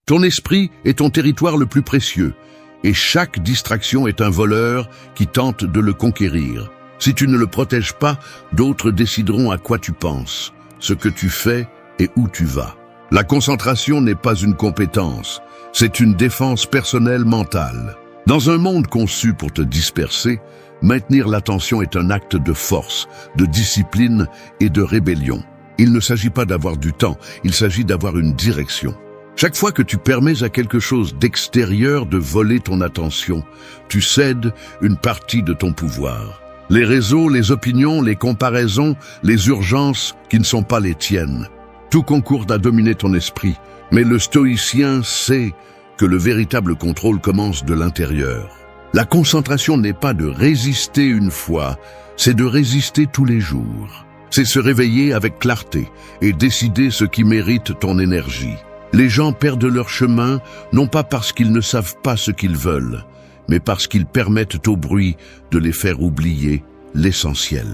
Ton esprit est ton territoire le plus précieux, et chaque distraction est un voleur qui tente de le conquérir. Si tu ne le protèges pas, d'autres décideront à quoi tu penses, ce que tu fais et où tu vas. La concentration n'est pas une compétence, c'est une défense personnelle mentale. Dans un monde conçu pour te disperser, maintenir l'attention est un acte de force, de discipline et de rébellion. Il ne s'agit pas d'avoir du temps, il s'agit d'avoir une direction. Chaque fois que tu permets à quelque chose d'extérieur de voler ton attention, tu cèdes une partie de ton pouvoir. Les réseaux, les opinions, les comparaisons, les urgences qui ne sont pas les tiennes. Tout concourt à dominer ton esprit, mais le stoïcien sait que le véritable contrôle commence de l'intérieur. La concentration n'est pas de résister une fois, c'est de résister tous les jours. C'est se réveiller avec clarté et décider ce qui mérite ton énergie. Les gens perdent leur chemin, non pas parce qu'ils ne savent pas ce qu'ils veulent, mais parce qu'ils permettent au bruit de les faire oublier l'essentiel.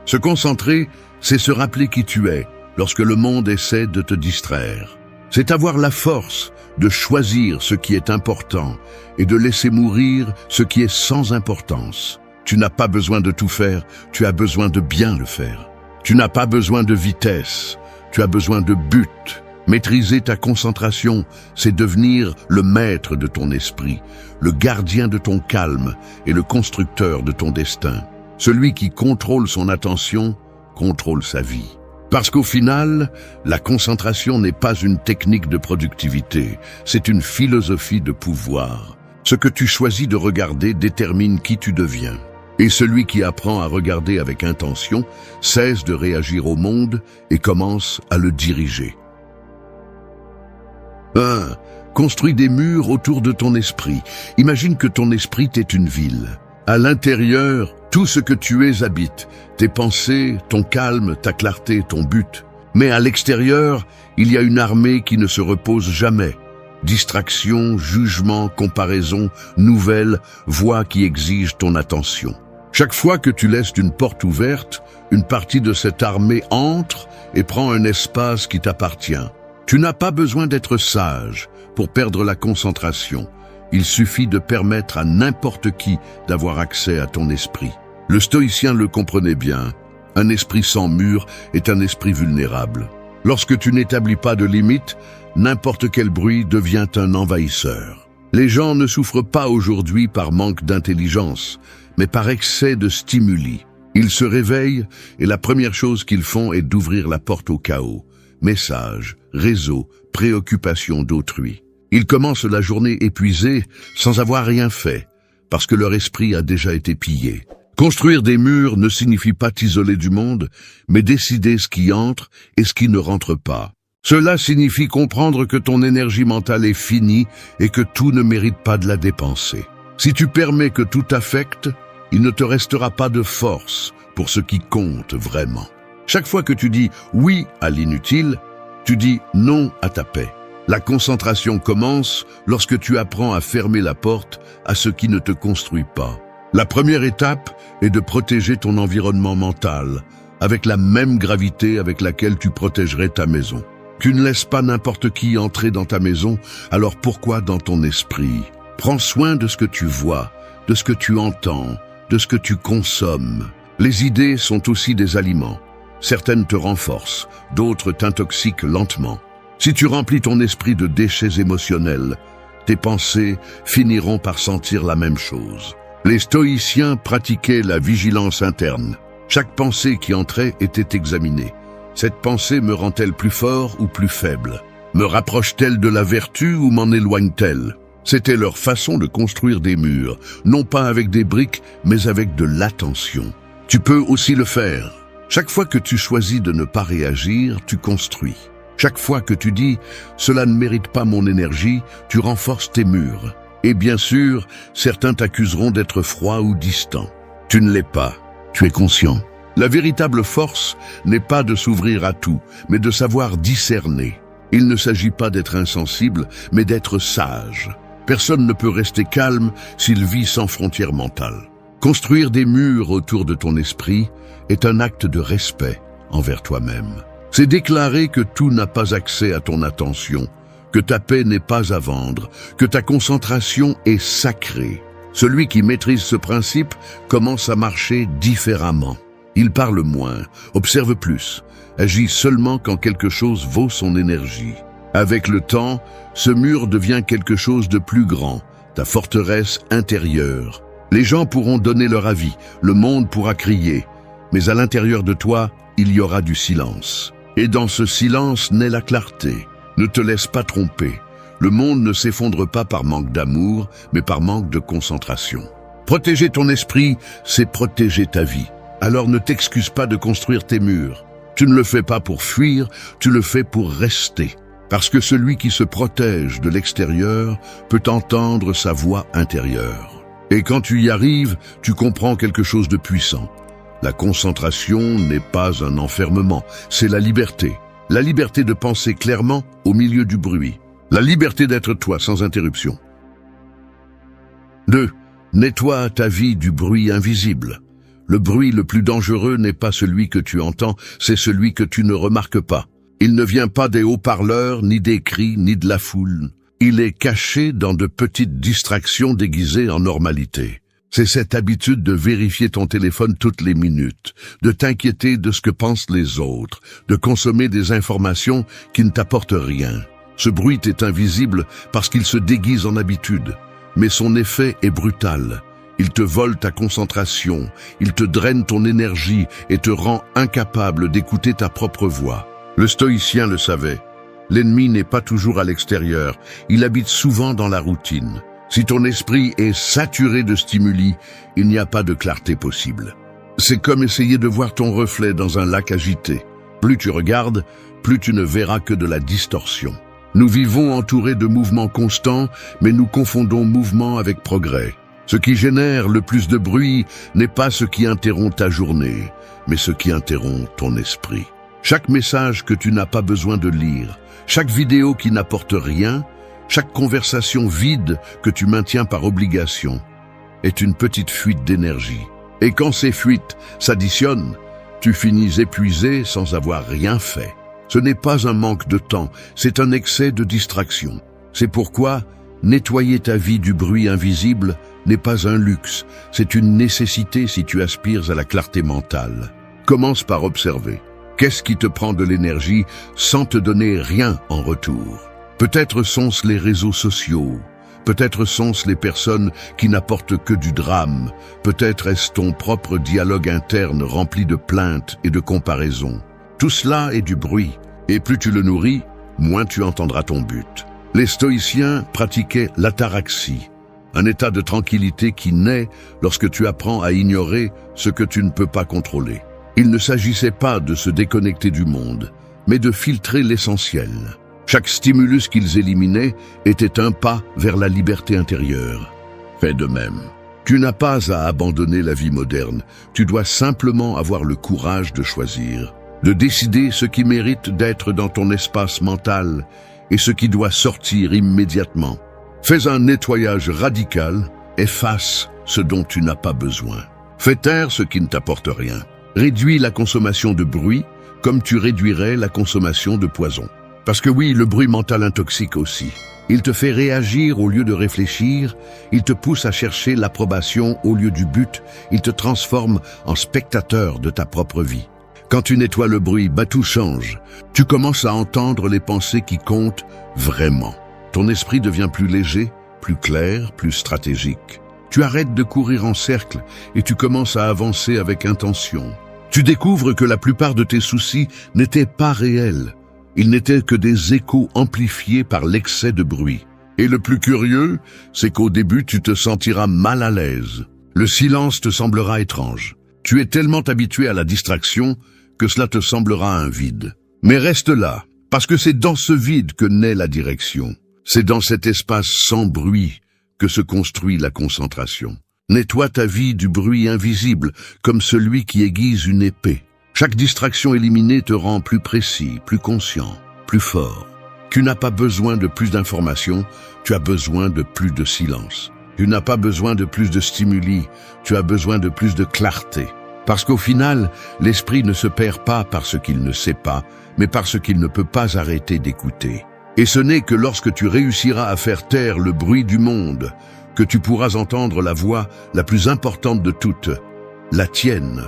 Se concentrer, c'est se rappeler qui tu es lorsque le monde essaie de te distraire. C'est avoir la force de choisir ce qui est important et de laisser mourir ce qui est sans importance. Tu n'as pas besoin de tout faire, tu as besoin de bien le faire. Tu n'as pas besoin de vitesse, tu as besoin de but. Maîtriser ta concentration, c'est devenir le maître de ton esprit, le gardien de ton calme et le constructeur de ton destin. Celui qui contrôle son attention, contrôle sa vie. Parce qu'au final, la concentration n'est pas une technique de productivité, c'est une philosophie de pouvoir. Ce que tu choisis de regarder détermine qui tu deviens. Et celui qui apprend à regarder avec intention cesse de réagir au monde et commence à le diriger. 1. Construis des murs autour de ton esprit. Imagine que ton esprit est une ville. À l'intérieur, tout ce que tu es habite, tes pensées, ton calme, ta clarté, ton but. Mais à l'extérieur, il y a une armée qui ne se repose jamais. Distraction, jugement, comparaison, nouvelles, voix qui exigent ton attention. Chaque fois que tu laisses une porte ouverte, une partie de cette armée entre et prend un espace qui t'appartient. Tu n'as pas besoin d'être sage pour perdre la concentration. Il suffit de permettre à n'importe qui d'avoir accès à ton esprit. Le stoïcien le comprenait bien. Un esprit sans mur est un esprit vulnérable. Lorsque tu n'établis pas de limites, n'importe quel bruit devient un envahisseur. Les gens ne souffrent pas aujourd'hui par manque d'intelligence, mais par excès de stimuli. Ils se réveillent et la première chose qu'ils font est d'ouvrir la porte au chaos. Messages, réseaux, préoccupations d'autrui. Ils commencent la journée épuisés sans avoir rien fait, parce que leur esprit a déjà été pillé. Construire des murs ne signifie pas t'isoler du monde, mais décider ce qui entre et ce qui ne rentre pas. Cela signifie comprendre que ton énergie mentale est finie et que tout ne mérite pas de la dépenser. Si tu permets que tout t'affecte, il ne te restera pas de force pour ce qui compte vraiment. Chaque fois que tu dis oui à l'inutile, tu dis non à ta paix. La concentration commence lorsque tu apprends à fermer la porte à ce qui ne te construit pas. La première étape est de protéger ton environnement mental avec la même gravité avec laquelle tu protégerais ta maison. Tu ne laisses pas n'importe qui entrer dans ta maison, alors pourquoi dans ton esprit? Prends soin de ce que tu vois, de ce que tu entends, de ce que tu consommes. Les idées sont aussi des aliments. Certaines te renforcent, d'autres t'intoxiquent lentement. Si tu remplis ton esprit de déchets émotionnels, tes pensées finiront par sentir la même chose. Les stoïciens pratiquaient la vigilance interne. Chaque pensée qui entrait était examinée. Cette pensée me rend-elle plus fort ou plus faible? Me rapproche-t-elle de la vertu ou m'en éloigne-t-elle? C'était leur façon de construire des murs, non pas avec des briques, mais avec de l'attention. Tu peux aussi le faire. Chaque fois que tu choisis de ne pas réagir, tu construis. Chaque fois que tu dis « cela ne mérite pas mon énergie », tu renforces tes murs. Et bien sûr, certains t'accuseront d'être froid ou distant. Tu ne l'es pas, tu es conscient. La véritable force n'est pas de s'ouvrir à tout, mais de savoir discerner. Il ne s'agit pas d'être insensible, mais d'être sage. Personne ne peut rester calme s'il vit sans frontières mentales. Construire des murs autour de ton esprit est un acte de respect envers toi-même. C'est déclarer que tout n'a pas accès à ton attention, que ta paix n'est pas à vendre, que ta concentration est sacrée. Celui qui maîtrise ce principe commence à marcher différemment. Il parle moins, observe plus, agit seulement quand quelque chose vaut son énergie. Avec le temps, ce mur devient quelque chose de plus grand, ta forteresse intérieure. Les gens pourront donner leur avis, le monde pourra crier, mais à l'intérieur de toi, il y aura du silence. Et dans ce silence naît la clarté. Ne te laisse pas tromper. Le monde ne s'effondre pas par manque d'amour, mais par manque de concentration. Protéger ton esprit, c'est protéger ta vie. Alors ne t'excuse pas de construire tes murs. Tu ne le fais pas pour fuir, tu le fais pour rester. Parce que celui qui se protège de l'extérieur peut entendre sa voix intérieure. Et quand tu y arrives, tu comprends quelque chose de puissant. La concentration n'est pas un enfermement, c'est la liberté. La liberté de penser clairement au milieu du bruit. La liberté d'être toi sans interruption. 2. Nettoie ta vie du bruit invisible. Le bruit le plus dangereux n'est pas celui que tu entends, c'est celui que tu ne remarques pas. Il ne vient pas des haut-parleurs, ni des cris, ni de la foule. Il est caché dans de petites distractions déguisées en normalité. C'est cette habitude de vérifier ton téléphone toutes les minutes, de t'inquiéter de ce que pensent les autres, de consommer des informations qui ne t'apportent rien. Ce bruit est invisible parce qu'il se déguise en habitude, mais son effet est brutal. Il te vole ta concentration, il te draine ton énergie et te rend incapable d'écouter ta propre voix. Le stoïcien le savait. L'ennemi n'est pas toujours à l'extérieur, il habite souvent dans la routine. Si ton esprit est saturé de stimuli, il n'y a pas de clarté possible. C'est comme essayer de voir ton reflet dans un lac agité. Plus tu regardes, plus tu ne verras que de la distorsion. Nous vivons entourés de mouvements constants, mais nous confondons mouvement avec progrès. Ce qui génère le plus de bruit n'est pas ce qui interrompt ta journée, mais ce qui interrompt ton esprit. Chaque message que tu n'as pas besoin de lire, chaque vidéo qui n'apporte rien, chaque conversation vide que tu maintiens par obligation est une petite fuite d'énergie. Et quand ces fuites s'additionnent, tu finis épuisé sans avoir rien fait. Ce n'est pas un manque de temps, c'est un excès de distraction. C'est pourquoi nettoyer ta vie du bruit invisible n'est pas un luxe, c'est une nécessité si tu aspires à la clarté mentale. Commence par observer. Qu'est-ce qui te prend de l'énergie sans te donner rien en retour? Peut-être sont-ce les réseaux sociaux, peut-être sont-ce les personnes qui n'apportent que du drame, peut-être est-ce ton propre dialogue interne rempli de plaintes et de comparaisons. Tout cela est du bruit, et plus tu le nourris, moins tu entendras ton but. Les stoïciens pratiquaient l'ataraxie, un état de tranquillité qui naît lorsque tu apprends à ignorer ce que tu ne peux pas contrôler. Il ne s'agissait pas de se déconnecter du monde, mais de filtrer l'essentiel. Chaque stimulus qu'ils éliminaient était un pas vers la liberté intérieure. Fais de même. Tu n'as pas à abandonner la vie moderne, tu dois simplement avoir le courage de choisir, de décider ce qui mérite d'être dans ton espace mental et ce qui doit sortir immédiatement. Fais un nettoyage radical, efface ce dont tu n'as pas besoin. Fais taire ce qui ne t'apporte rien. Réduis la consommation de bruit comme tu réduirais la consommation de poison. Parce que oui, le bruit mental intoxique aussi. Il te fait réagir au lieu de réfléchir, il te pousse à chercher l'approbation au lieu du but, il te transforme en spectateur de ta propre vie. Quand tu nettoies le bruit, tout change. Tu commences à entendre les pensées qui comptent vraiment. Ton esprit devient plus léger, plus clair, plus stratégique. Tu arrêtes de courir en cercle et tu commences à avancer avec intention. Tu découvres que la plupart de tes soucis n'étaient pas réels. Ils n'étaient que des échos amplifiés par l'excès de bruit. Et le plus curieux, c'est qu'au début, tu te sentiras mal à l'aise. Le silence te semblera étrange. Tu es tellement habitué à la distraction que cela te semblera un vide. Mais reste là, parce que c'est dans ce vide que naît la direction. C'est dans cet espace sans bruit que se construit la concentration. Nettoie ta vie du bruit invisible, comme celui qui aiguise une épée. Chaque distraction éliminée te rend plus précis, plus conscient, plus fort. Tu n'as pas besoin de plus d'informations, tu as besoin de plus de silence. Tu n'as pas besoin de plus de stimuli, tu as besoin de plus de clarté. Parce qu'au final, l'esprit ne se perd pas parce qu'il ne sait pas, mais parce qu'il ne peut pas arrêter d'écouter. Et ce n'est que lorsque tu réussiras à faire taire le bruit du monde que tu pourras entendre la voix la plus importante de toutes, la tienne.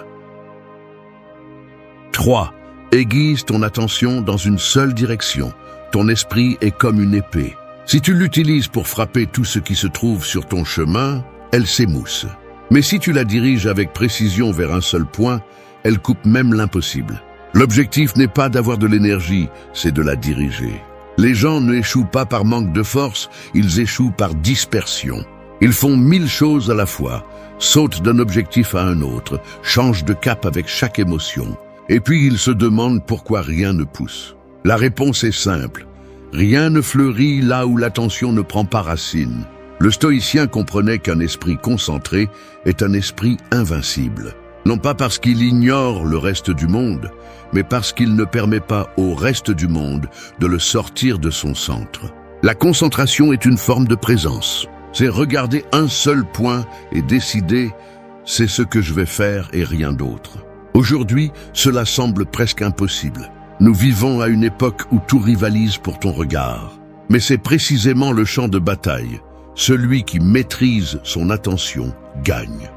3. Aiguise ton attention dans une seule direction. Ton esprit est comme une épée. Si tu l'utilises pour frapper tout ce qui se trouve sur ton chemin, elle s'émousse. Mais si tu la diriges avec précision vers un seul point, elle coupe même l'impossible. L'objectif n'est pas d'avoir de l'énergie, c'est de la diriger. Les gens n'échouent pas par manque de force, ils échouent par dispersion. Ils font 1000 choses à la fois, sautent d'un objectif à un autre, changent de cap avec chaque émotion. Et puis ils se demandent pourquoi rien ne pousse. La réponse est simple. Rien ne fleurit là où l'attention ne prend pas racine. Le stoïcien comprenait qu'un esprit concentré est un esprit invincible. Non pas parce qu'il ignore le reste du monde, mais parce qu'il ne permet pas au reste du monde de le sortir de son centre. La concentration est une forme de présence. C'est regarder un seul point et décider « c'est ce que je vais faire et rien d'autre ». Aujourd'hui, cela semble presque impossible. Nous vivons à une époque où tout rivalise pour ton regard. Mais c'est précisément le champ de bataille. Celui qui maîtrise son attention gagne.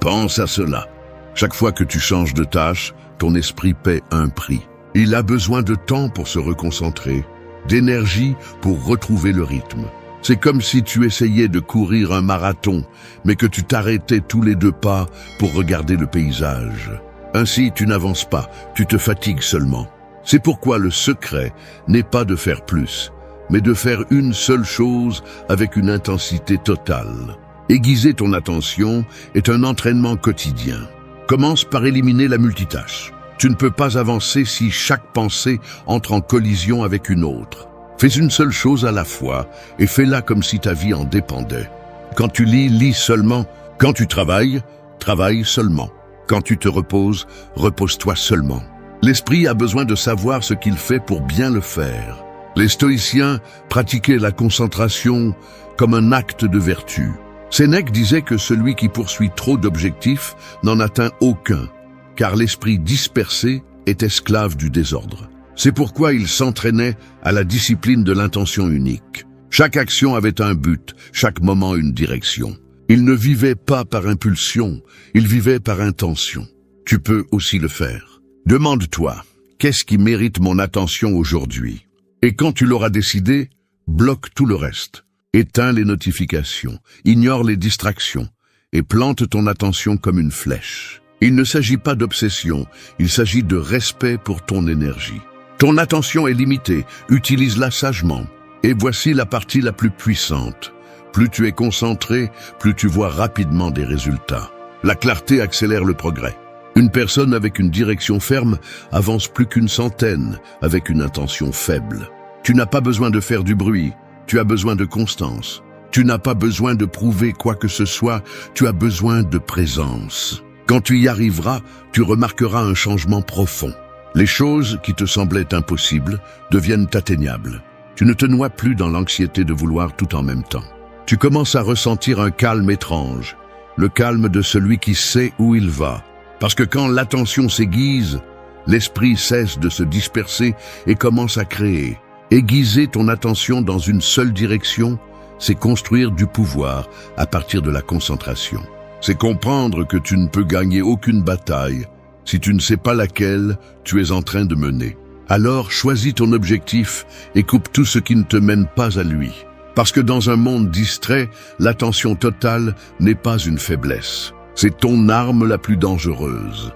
Pense à cela. Chaque fois que tu changes de tâche, ton esprit paie un prix. Il a besoin de temps pour se reconcentrer, d'énergie pour retrouver le rythme. C'est comme si tu essayais de courir un marathon, mais que tu t'arrêtais tous les 2 pas pour regarder le paysage. Ainsi, tu n'avances pas, tu te fatigues seulement. C'est pourquoi le secret n'est pas de faire plus, mais de faire une seule chose avec une intensité totale. Aiguiser ton attention est un entraînement quotidien. Commence par éliminer la multitâche. Tu ne peux pas avancer si chaque pensée entre en collision avec une autre. Fais une seule chose à la fois et fais-la comme si ta vie en dépendait. Quand tu lis, lis seulement. Quand tu travailles, travaille seulement. Quand tu te reposes, repose-toi seulement. L'esprit a besoin de savoir ce qu'il fait pour bien le faire. Les stoïciens pratiquaient la concentration comme un acte de vertu. Sénèque disait que celui qui poursuit trop d'objectifs n'en atteint aucun, car l'esprit dispersé est esclave du désordre. C'est pourquoi il s'entraînait à la discipline de l'intention unique. Chaque action avait un but, chaque moment une direction. Il ne vivait pas par impulsion, il vivait par intention. Tu peux aussi le faire. Demande-toi, qu'est-ce qui mérite mon attention aujourd'hui? Et quand tu l'auras décidé, bloque tout le reste. Éteins les notifications, ignore les distractions et plante ton attention comme une flèche. Il ne s'agit pas d'obsession, il s'agit de respect pour ton énergie. Ton attention est limitée, utilise-la sagement. Et voici la partie la plus puissante. Plus tu es concentré, plus tu vois rapidement des résultats. La clarté accélère le progrès. Une personne avec une direction ferme avance plus qu'une centaine avec une intention faible. Tu n'as pas besoin de faire du bruit, tu as besoin de constance. Tu n'as pas besoin de prouver quoi que ce soit, tu as besoin de présence. Quand tu y arriveras, tu remarqueras un changement profond. Les choses qui te semblaient impossibles deviennent atteignables. Tu ne te noies plus dans l'anxiété de vouloir tout en même temps. Tu commences à ressentir un calme étrange, le calme de celui qui sait où il va. Parce que quand l'attention s'aiguise, l'esprit cesse de se disperser et commence à créer. Aiguiser ton attention dans une seule direction, c'est construire du pouvoir à partir de la concentration. C'est comprendre que tu ne peux gagner aucune bataille si tu ne sais pas laquelle tu es en train de mener. Alors choisis ton objectif et coupe tout ce qui ne te mène pas à lui. Parce que dans un monde distrait, l'attention totale n'est pas une faiblesse. C'est ton arme la plus dangereuse.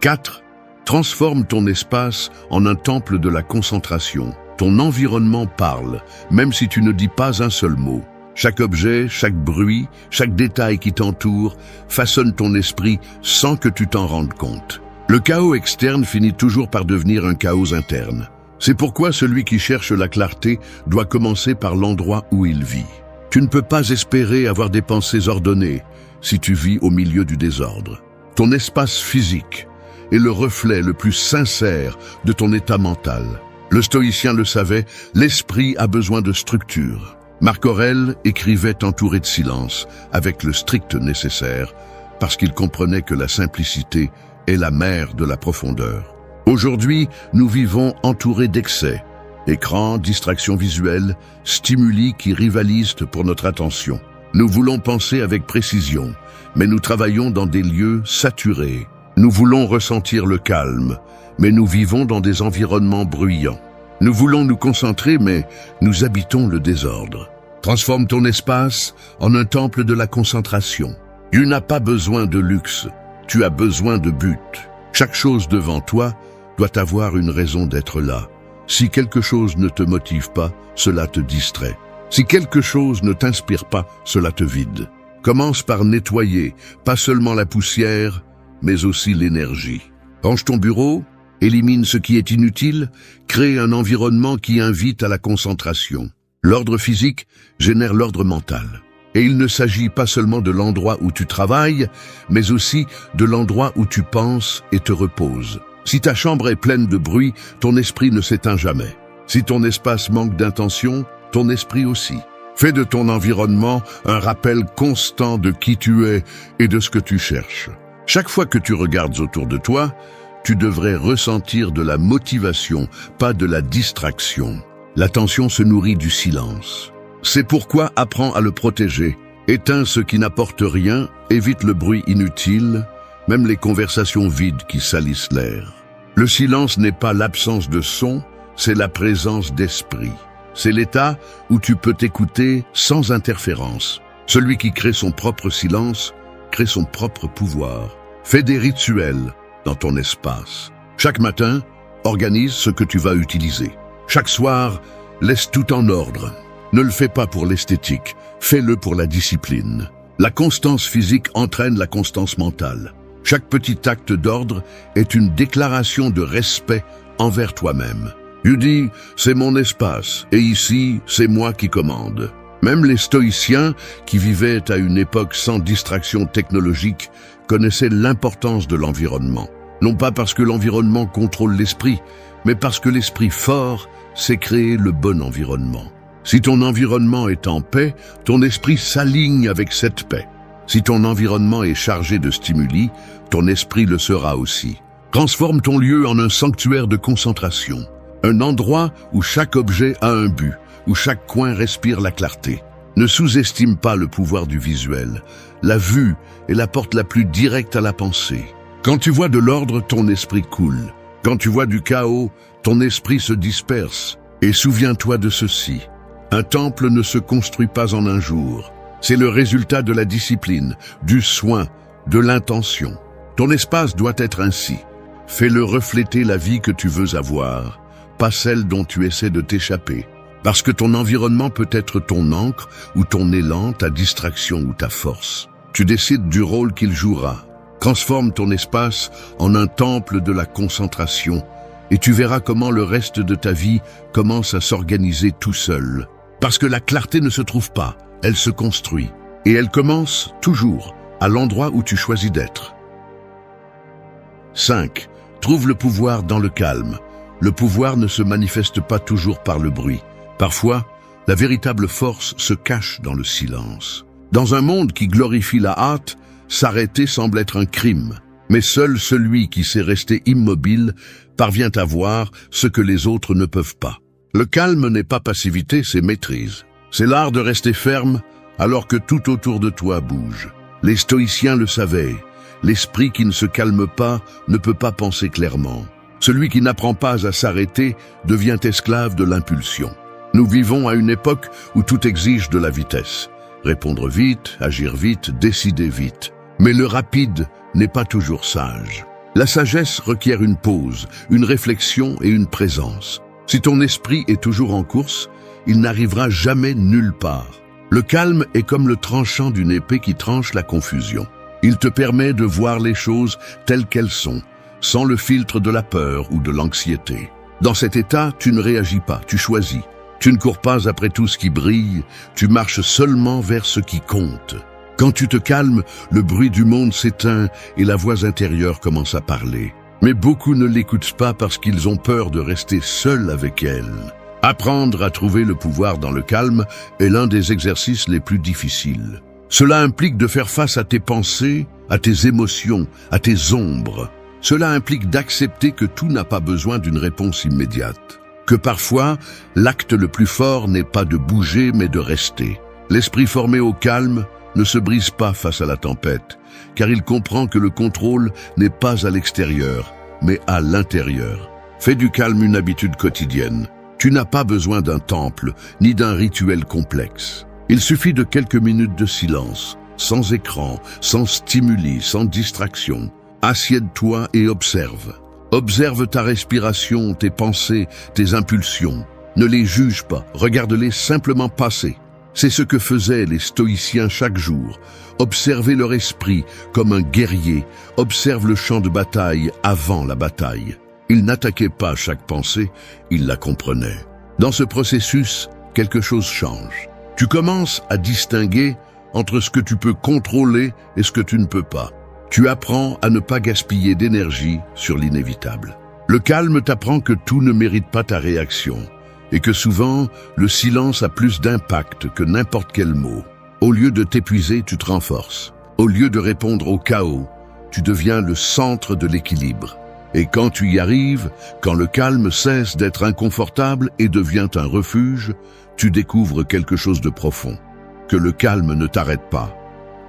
4. Transforme ton espace en un temple de la concentration. Ton environnement parle, même si tu ne dis pas un seul mot. Chaque objet, chaque bruit, chaque détail qui t'entoure façonne ton esprit sans que tu t'en rendes compte. Le chaos externe finit toujours par devenir un chaos interne. C'est pourquoi celui qui cherche la clarté doit commencer par l'endroit où il vit. Tu ne peux pas espérer avoir des pensées ordonnées si tu vis au milieu du désordre. Ton espace physique est le reflet le plus sincère de ton état mental. Le stoïcien le savait, l'esprit a besoin de structure. Marc Aurèle écrivait entouré de silence, avec le strict nécessaire, parce qu'il comprenait que la simplicité est la mère de la profondeur. Aujourd'hui, nous vivons entourés d'excès. Écran, distraction visuelle, stimuli qui rivalisent pour notre attention. Nous voulons penser avec précision, mais nous travaillons dans des lieux saturés. Nous voulons ressentir le calme, mais nous vivons dans des environnements bruyants. Nous voulons nous concentrer, mais nous habitons le désordre. Transforme ton espace en un temple de la concentration. Tu n'as pas besoin de luxe, tu as besoin de but. Chaque chose devant toi doit avoir une raison d'être là. Si quelque chose ne te motive pas, cela te distrait. Si quelque chose ne t'inspire pas, cela te vide. Commence par nettoyer, pas seulement la poussière, mais aussi l'énergie. Range ton bureau, élimine ce qui est inutile, crée un environnement qui invite à la concentration. L'ordre physique génère l'ordre mental. Et il ne s'agit pas seulement de l'endroit où tu travailles, mais aussi de l'endroit où tu penses et te reposes. Si ta chambre est pleine de bruit, ton esprit ne s'éteint jamais. Si ton espace manque d'intention, ton esprit aussi. Fais de ton environnement un rappel constant de qui tu es et de ce que tu cherches. Chaque fois que tu regardes autour de toi, tu devrais ressentir de la motivation, pas de la distraction. L'attention se nourrit du silence. C'est pourquoi apprends à le protéger. Éteins ce qui n'apporte rien, évite le bruit inutile, même les conversations vides qui salissent l'air. Le silence n'est pas l'absence de son, c'est la présence d'esprit. C'est l'état où tu peux t'écouter sans interférence. Celui qui crée son propre silence crée son propre pouvoir. Fais des rituels dans ton espace. Chaque matin, organise ce que tu vas utiliser. Chaque soir, laisse tout en ordre. Ne le fais pas pour l'esthétique, fais-le pour la discipline. La constance physique entraîne la constance mentale. Chaque petit acte d'ordre est une déclaration de respect envers toi-même. Tu dis, c'est mon espace, et ici, c'est moi qui commande. Même les stoïciens, qui vivaient à une époque sans distraction technologique, connaissaient l'importance de l'environnement. Non pas parce que l'environnement contrôle l'esprit, mais parce que l'esprit fort sait créer le bon environnement. Si ton environnement est en paix, ton esprit s'aligne avec cette paix. Si ton environnement est chargé de stimuli, ton esprit le sera aussi. Transforme ton lieu en un sanctuaire de concentration. Un endroit où chaque objet a un but, où chaque coin respire la clarté. Ne sous-estime pas le pouvoir du visuel. La vue est la porte la plus directe à la pensée. Quand tu vois de l'ordre, ton esprit coule. Quand tu vois du chaos, ton esprit se disperse. Et souviens-toi de ceci. Un temple ne se construit pas en un jour. C'est le résultat de la discipline, du soin, de l'intention. Ton espace doit être ainsi. Fais-le refléter la vie que tu veux avoir, pas celle dont tu essaies de t'échapper. Parce que ton environnement peut être ton encre ou ton élan, ta distraction ou ta force. Tu décides du rôle qu'il jouera. Transforme ton espace en un temple de la concentration et tu verras comment le reste de ta vie commence à s'organiser tout seul. Parce que la clarté ne se trouve pas, elle se construit. Et elle commence toujours à l'endroit où tu choisis d'être. 5. Trouve le pouvoir dans le calme. Le pouvoir ne se manifeste pas toujours par le bruit. Parfois, la véritable force se cache dans le silence. Dans un monde qui glorifie la hâte, s'arrêter semble être un crime. Mais seul celui qui sait rester immobile parvient à voir ce que les autres ne peuvent pas. Le calme n'est pas passivité, c'est maîtrise. C'est l'art de rester ferme alors que tout autour de toi bouge. Les stoïciens le savaient. L'esprit qui ne se calme pas ne peut pas penser clairement. Celui qui n'apprend pas à s'arrêter devient esclave de l'impulsion. Nous vivons à une époque où tout exige de la vitesse. Répondre vite, agir vite, décider vite. Mais le rapide n'est pas toujours sage. La sagesse requiert une pause, une réflexion et une présence. Si ton esprit est toujours en course, il n'arrivera jamais nulle part. Le calme est comme le tranchant d'une épée qui tranche la confusion. Il te permet de voir les choses telles qu'elles sont, sans le filtre de la peur ou de l'anxiété. Dans cet état, tu ne réagis pas, tu choisis. Tu ne cours pas après tout ce qui brille, tu marches seulement vers ce qui compte. Quand tu te calmes, le bruit du monde s'éteint et la voix intérieure commence à parler. Mais beaucoup ne l'écoutent pas parce qu'ils ont peur de rester seuls avec elle. Apprendre à trouver le pouvoir dans le calme est l'un des exercices les plus difficiles. Cela implique de faire face à tes pensées, à tes émotions, à tes ombres. Cela implique d'accepter que tout n'a pas besoin d'une réponse immédiate. que parfois, l'acte le plus fort n'est pas de bouger mais de rester. L'esprit formé au calme ne se brise pas face à la tempête, car il comprend que le contrôle n'est pas à l'extérieur, mais à l'intérieur. Fais du calme une habitude quotidienne. Tu n'as pas besoin d'un temple, ni d'un rituel complexe. Il suffit de quelques minutes de silence, sans écran, sans stimuli, sans distraction. Assieds-toi et observe. Observe ta respiration, tes pensées, tes impulsions. Ne les juge pas, regarde-les simplement passer. C'est ce que faisaient les stoïciens chaque jour. Observer leur esprit comme un guerrier, observe le champ de bataille avant la bataille. Ils n'attaquaient pas chaque pensée, ils la comprenaient. Dans ce processus, quelque chose change. Tu commences à distinguer entre ce que tu peux contrôler et ce que tu ne peux pas. Tu apprends à ne pas gaspiller d'énergie sur l'inévitable. Le calme t'apprend que tout ne mérite pas ta réaction et que souvent, le silence a plus d'impact que n'importe quel mot. Au lieu de t'épuiser, tu te renforces. Au lieu de répondre au chaos, tu deviens le centre de l'équilibre. Et quand tu y arrives, quand le calme cesse d'être inconfortable et devient un refuge, tu découvres quelque chose de profond. Que le calme ne t'arrête pas.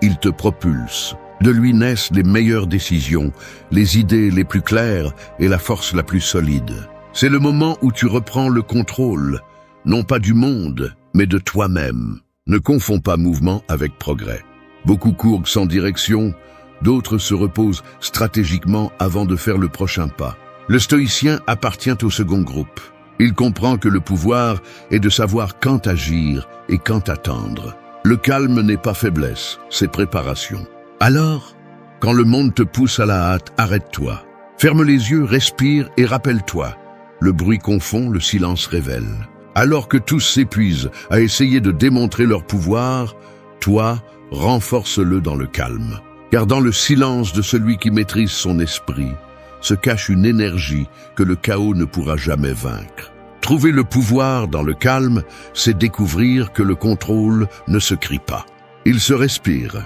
Il te propulse. De lui naissent les meilleures décisions, les idées les plus claires et la force la plus solide. C'est le moment où tu reprends le contrôle, non pas du monde, mais de toi-même. Ne confonds pas mouvement avec progrès. Beaucoup courent sans direction, d'autres se reposent stratégiquement avant de faire le prochain pas. Le stoïcien appartient au second groupe. Il comprend que le pouvoir est de savoir quand agir et quand attendre. Le calme n'est pas faiblesse, c'est préparation. Alors, quand le monde te pousse à la hâte, arrête-toi. Ferme les yeux, respire et rappelle-toi. Le bruit confond, le silence révèle. Alors que tous s'épuisent à essayer de démontrer leur pouvoir, toi, renforce-le dans le calme. Car dans le silence de celui qui maîtrise son esprit, se cache une énergie que le chaos ne pourra jamais vaincre. Trouver le pouvoir dans le calme, c'est découvrir que le contrôle ne se crie pas. Il se respire.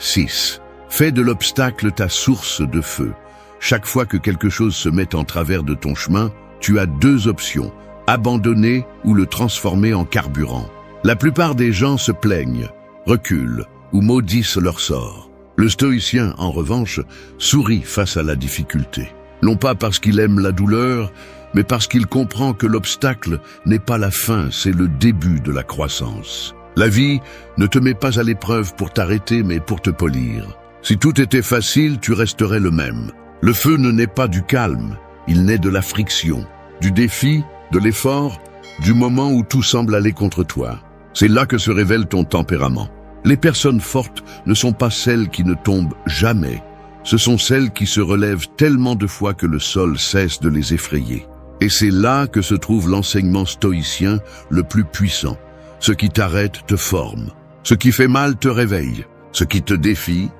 6. Fais de l'obstacle ta source de feu. Chaque fois que quelque chose se met en travers de ton chemin, tu as deux options, abandonner ou le transformer en carburant. La plupart des gens se plaignent, reculent ou maudissent leur sort. Le stoïcien, en revanche, sourit face à la difficulté. Non pas parce qu'il aime la douleur, mais parce qu'il comprend que l'obstacle n'est pas la fin, c'est le début de la croissance. La vie ne te met pas à l'épreuve pour t'arrêter, mais pour te polir. Si tout était facile, tu resterais le même. Le feu ne naît pas du calme, il naît de la friction, du défi, de l'effort, du moment où tout semble aller contre toi. C'est là que se révèle ton tempérament. Les personnes fortes ne sont pas celles qui ne tombent jamais. Ce sont celles qui se relèvent tellement de fois que le sol cesse de les effrayer. Et c'est là que se trouve l'enseignement stoïcien le plus puissant. Ce qui t'arrête te forme. Ce qui fait mal te réveille. Ce qui te défie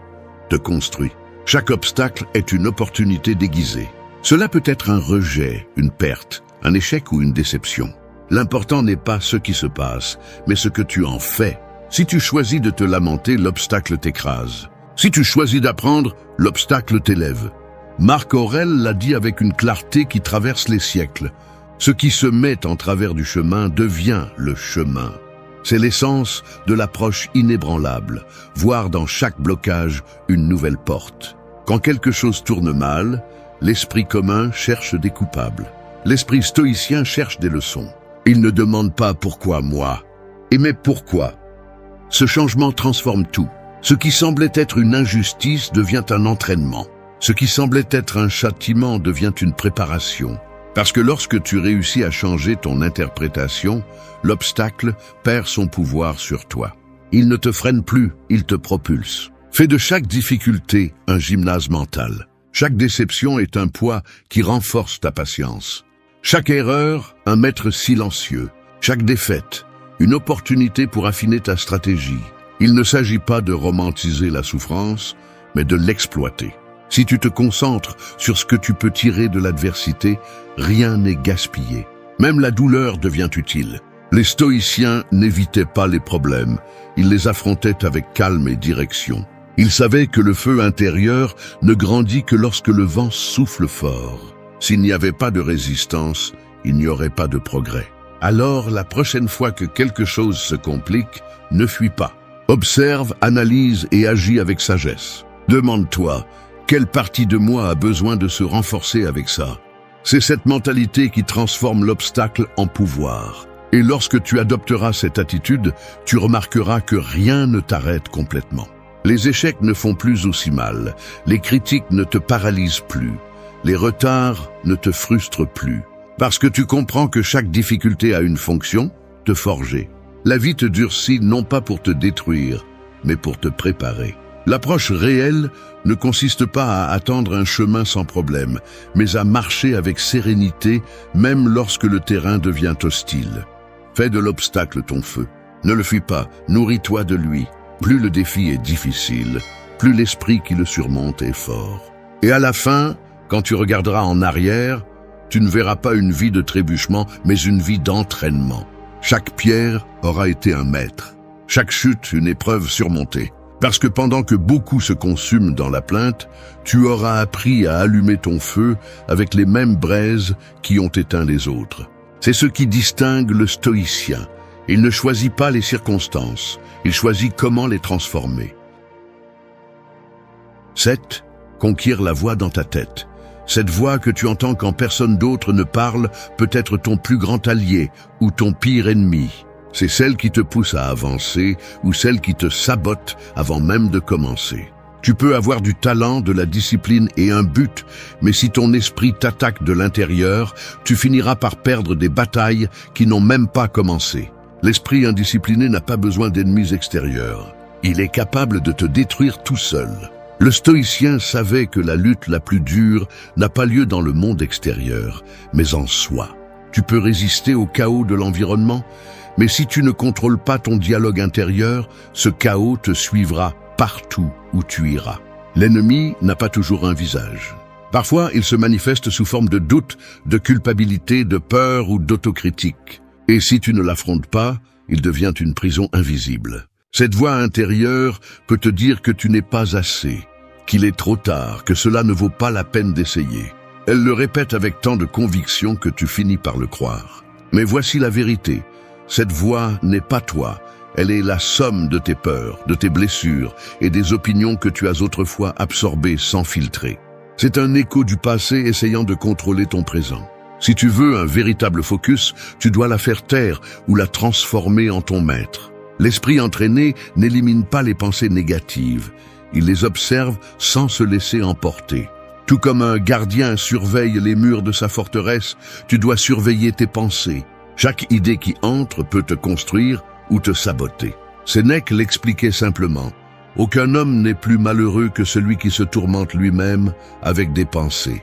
te construit. Chaque obstacle est une opportunité déguisée. Cela peut être un rejet, une perte, un échec ou une déception. L'important n'est pas ce qui se passe, mais ce que tu en fais. Si tu choisis de te lamenter, l'obstacle t'écrase. Si tu choisis d'apprendre, l'obstacle t'élève. Marc Aurèle l'a dit avec une clarté qui traverse les siècles. Ce qui se met en travers du chemin devient le chemin. C'est l'essence de l'approche inébranlable, voir dans chaque blocage une nouvelle porte. Quand quelque chose tourne mal, l'esprit commun cherche des coupables. L'esprit stoïcien cherche des leçons. Il ne demande pas pourquoi moi, mais pourquoi. Ce changement transforme tout. Ce qui semblait être une injustice devient un entraînement. Ce qui semblait être un châtiment devient une préparation. Parce que lorsque tu réussis à changer ton interprétation, l'obstacle perd son pouvoir sur toi. Il ne te freine plus, il te propulse. Fais de chaque difficulté un gymnase mental. Chaque déception est un poids qui renforce ta patience. Chaque erreur, un maître silencieux. Chaque défaite, une opportunité pour affiner ta stratégie. Il ne s'agit pas de romantiser la souffrance, mais de l'exploiter. Si tu te concentres sur ce que tu peux tirer de l'adversité, rien n'est gaspillé. Même la douleur devient utile. Les stoïciens n'évitaient pas les problèmes, ils les affrontaient avec calme et direction. Ils savaient que le feu intérieur ne grandit que lorsque le vent souffle fort. S'il n'y avait pas de résistance, il n'y aurait pas de progrès. Alors, la prochaine fois que quelque chose se complique, ne fuis pas. Observe, analyse et agis avec sagesse. Demande-toi, quelle partie de moi a besoin de se renforcer avec ça? C'est cette mentalité qui transforme l'obstacle en pouvoir. Et lorsque tu adopteras cette attitude, tu remarqueras que rien ne t'arrête complètement. Les échecs ne font plus aussi mal, les critiques ne te paralysent plus, les retards ne te frustrent plus. Parce que tu comprends que chaque difficulté a une fonction, te forger. La vie te durcit non pas pour te détruire, mais pour te préparer. L'approche réelle ne consiste pas à attendre un chemin sans problème, mais à marcher avec sérénité, même lorsque le terrain devient hostile. Fais de l'obstacle ton feu. Ne le fuis pas, nourris-toi de lui. Plus le défi est difficile, plus l'esprit qui le surmonte est fort. Et à la fin, quand tu regarderas en arrière, tu ne verras pas une vie de trébuchement, mais une vie d'entraînement. Chaque pierre aura été un maître, chaque chute une épreuve surmontée. Parce que pendant que beaucoup se consument dans la plainte, tu auras appris à allumer ton feu avec les mêmes braises qui ont éteint les autres. C'est ce qui distingue le stoïcien. Il ne choisit pas les circonstances, il choisit comment les transformer. 7. Conquérir la voix dans ta tête. Cette voix que tu entends quand personne d'autre ne parle peut être ton plus grand allié ou ton pire ennemi. C'est celle qui te pousse à avancer ou celle qui te sabote avant même de commencer. Tu peux avoir du talent, de la discipline et un but, mais si ton esprit t'attaque de l'intérieur, tu finiras par perdre des batailles qui n'ont même pas commencé. L'esprit indiscipliné n'a pas besoin d'ennemis extérieurs. Il est capable de te détruire tout seul. Le stoïcien savait que la lutte la plus dure n'a pas lieu dans le monde extérieur, mais en soi. Tu peux résister au chaos de l'environnement, mais si tu ne contrôles pas ton dialogue intérieur, ce chaos te suivra partout où tu iras. L'ennemi n'a pas toujours un visage. Parfois, il se manifeste sous forme de doute, de culpabilité, de peur ou d'autocritique. Et si tu ne l'affrontes pas, il devient une prison invisible. Cette voix intérieure peut te dire que tu n'es pas assez, qu'il est trop tard, que cela ne vaut pas la peine d'essayer. Elle le répète avec tant de conviction que tu finis par le croire. Mais voici la vérité. Cette voix n'est pas toi. Elle est la somme de tes peurs, de tes blessures et des opinions que tu as autrefois absorbées sans filtrer. C'est un écho du passé essayant de contrôler ton présent. Si tu veux un véritable focus, tu dois la faire taire ou la transformer en ton maître. L'esprit entraîné n'élimine pas les pensées négatives. Il les observe sans se laisser emporter. Tout comme un gardien surveille les murs de sa forteresse, tu dois surveiller tes pensées. Chaque idée qui entre peut te construire ou te saboter. Sénèque l'expliquait simplement. Aucun homme n'est plus malheureux que celui qui se tourmente lui-même avec des pensées.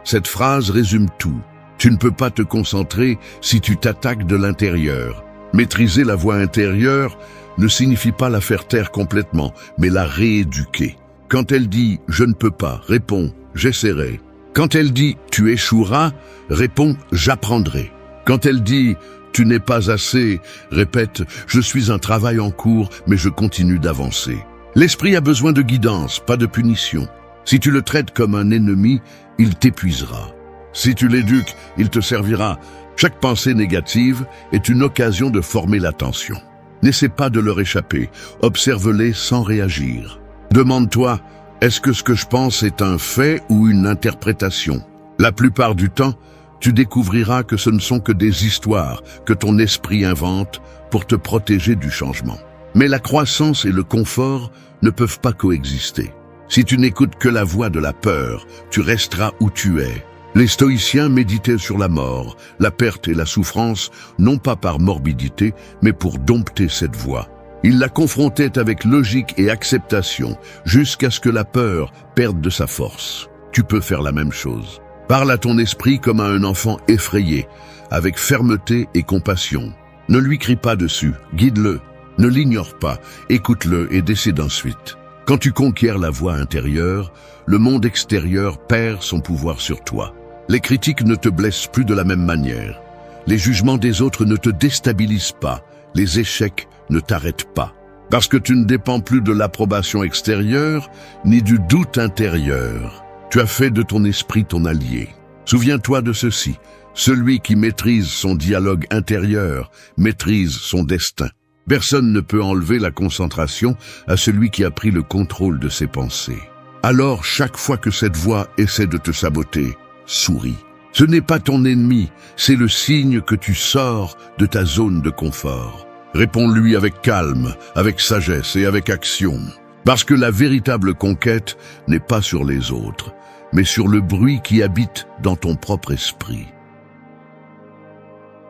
Cette phrase résume tout. Tu ne peux pas te concentrer si tu t'attaques de l'intérieur. Maîtriser la voix intérieure ne signifie pas la faire taire complètement, mais la rééduquer. Quand elle dit « je ne peux pas », réponds « j'essaierai ». Quand elle dit « tu échoueras », réponds « j'apprendrai ». Quand elle dit « tu n'es pas assez », répète « je suis un travail en cours, mais je continue d'avancer ». L'esprit a besoin de guidance, pas de punition. Si tu le traites comme un ennemi, il t'épuisera. Si tu l'éduques, il te servira. Chaque pensée négative est une occasion de former l'attention. N'essaie pas de leur échapper, observe-les sans réagir. Demande-toi, est-ce que ce que je pense est un fait ou une interprétation? La plupart du temps, tu découvriras que ce ne sont que des histoires que ton esprit invente pour te protéger du changement. Mais la croissance et le confort ne peuvent pas coexister. Si tu n'écoutes que la voix de la peur, tu resteras où tu es. Les stoïciens méditaient sur la mort, la perte et la souffrance, non pas par morbidité, mais pour dompter cette voix. Ils la confrontaient avec logique et acceptation, jusqu'à ce que la peur perde de sa force. Tu peux faire la même chose. Parle à ton esprit comme à un enfant effrayé, avec fermeté et compassion. Ne lui crie pas dessus, guide-le. Ne l'ignore pas, écoute-le et décide ensuite. Quand tu conquiers la voix intérieure, le monde extérieur perd son pouvoir sur toi. Les critiques ne te blessent plus de la même manière. Les jugements des autres ne te déstabilisent pas. Les échecs ne t'arrêtent pas. Parce que tu ne dépends plus de l'approbation extérieure, ni du doute intérieur. Tu as fait de ton esprit ton allié. Souviens-toi de ceci. Celui qui maîtrise son dialogue intérieur maîtrise son destin. Personne ne peut enlever la concentration à celui qui a pris le contrôle de ses pensées. Alors, chaque fois que cette voix essaie de te saboter, souris. Ce n'est pas ton ennemi, c'est le signe que tu sors de ta zone de confort. Réponds-lui avec calme, avec sagesse et avec action. Parce que la véritable conquête n'est pas sur les autres, mais sur le bruit qui habite dans ton propre esprit.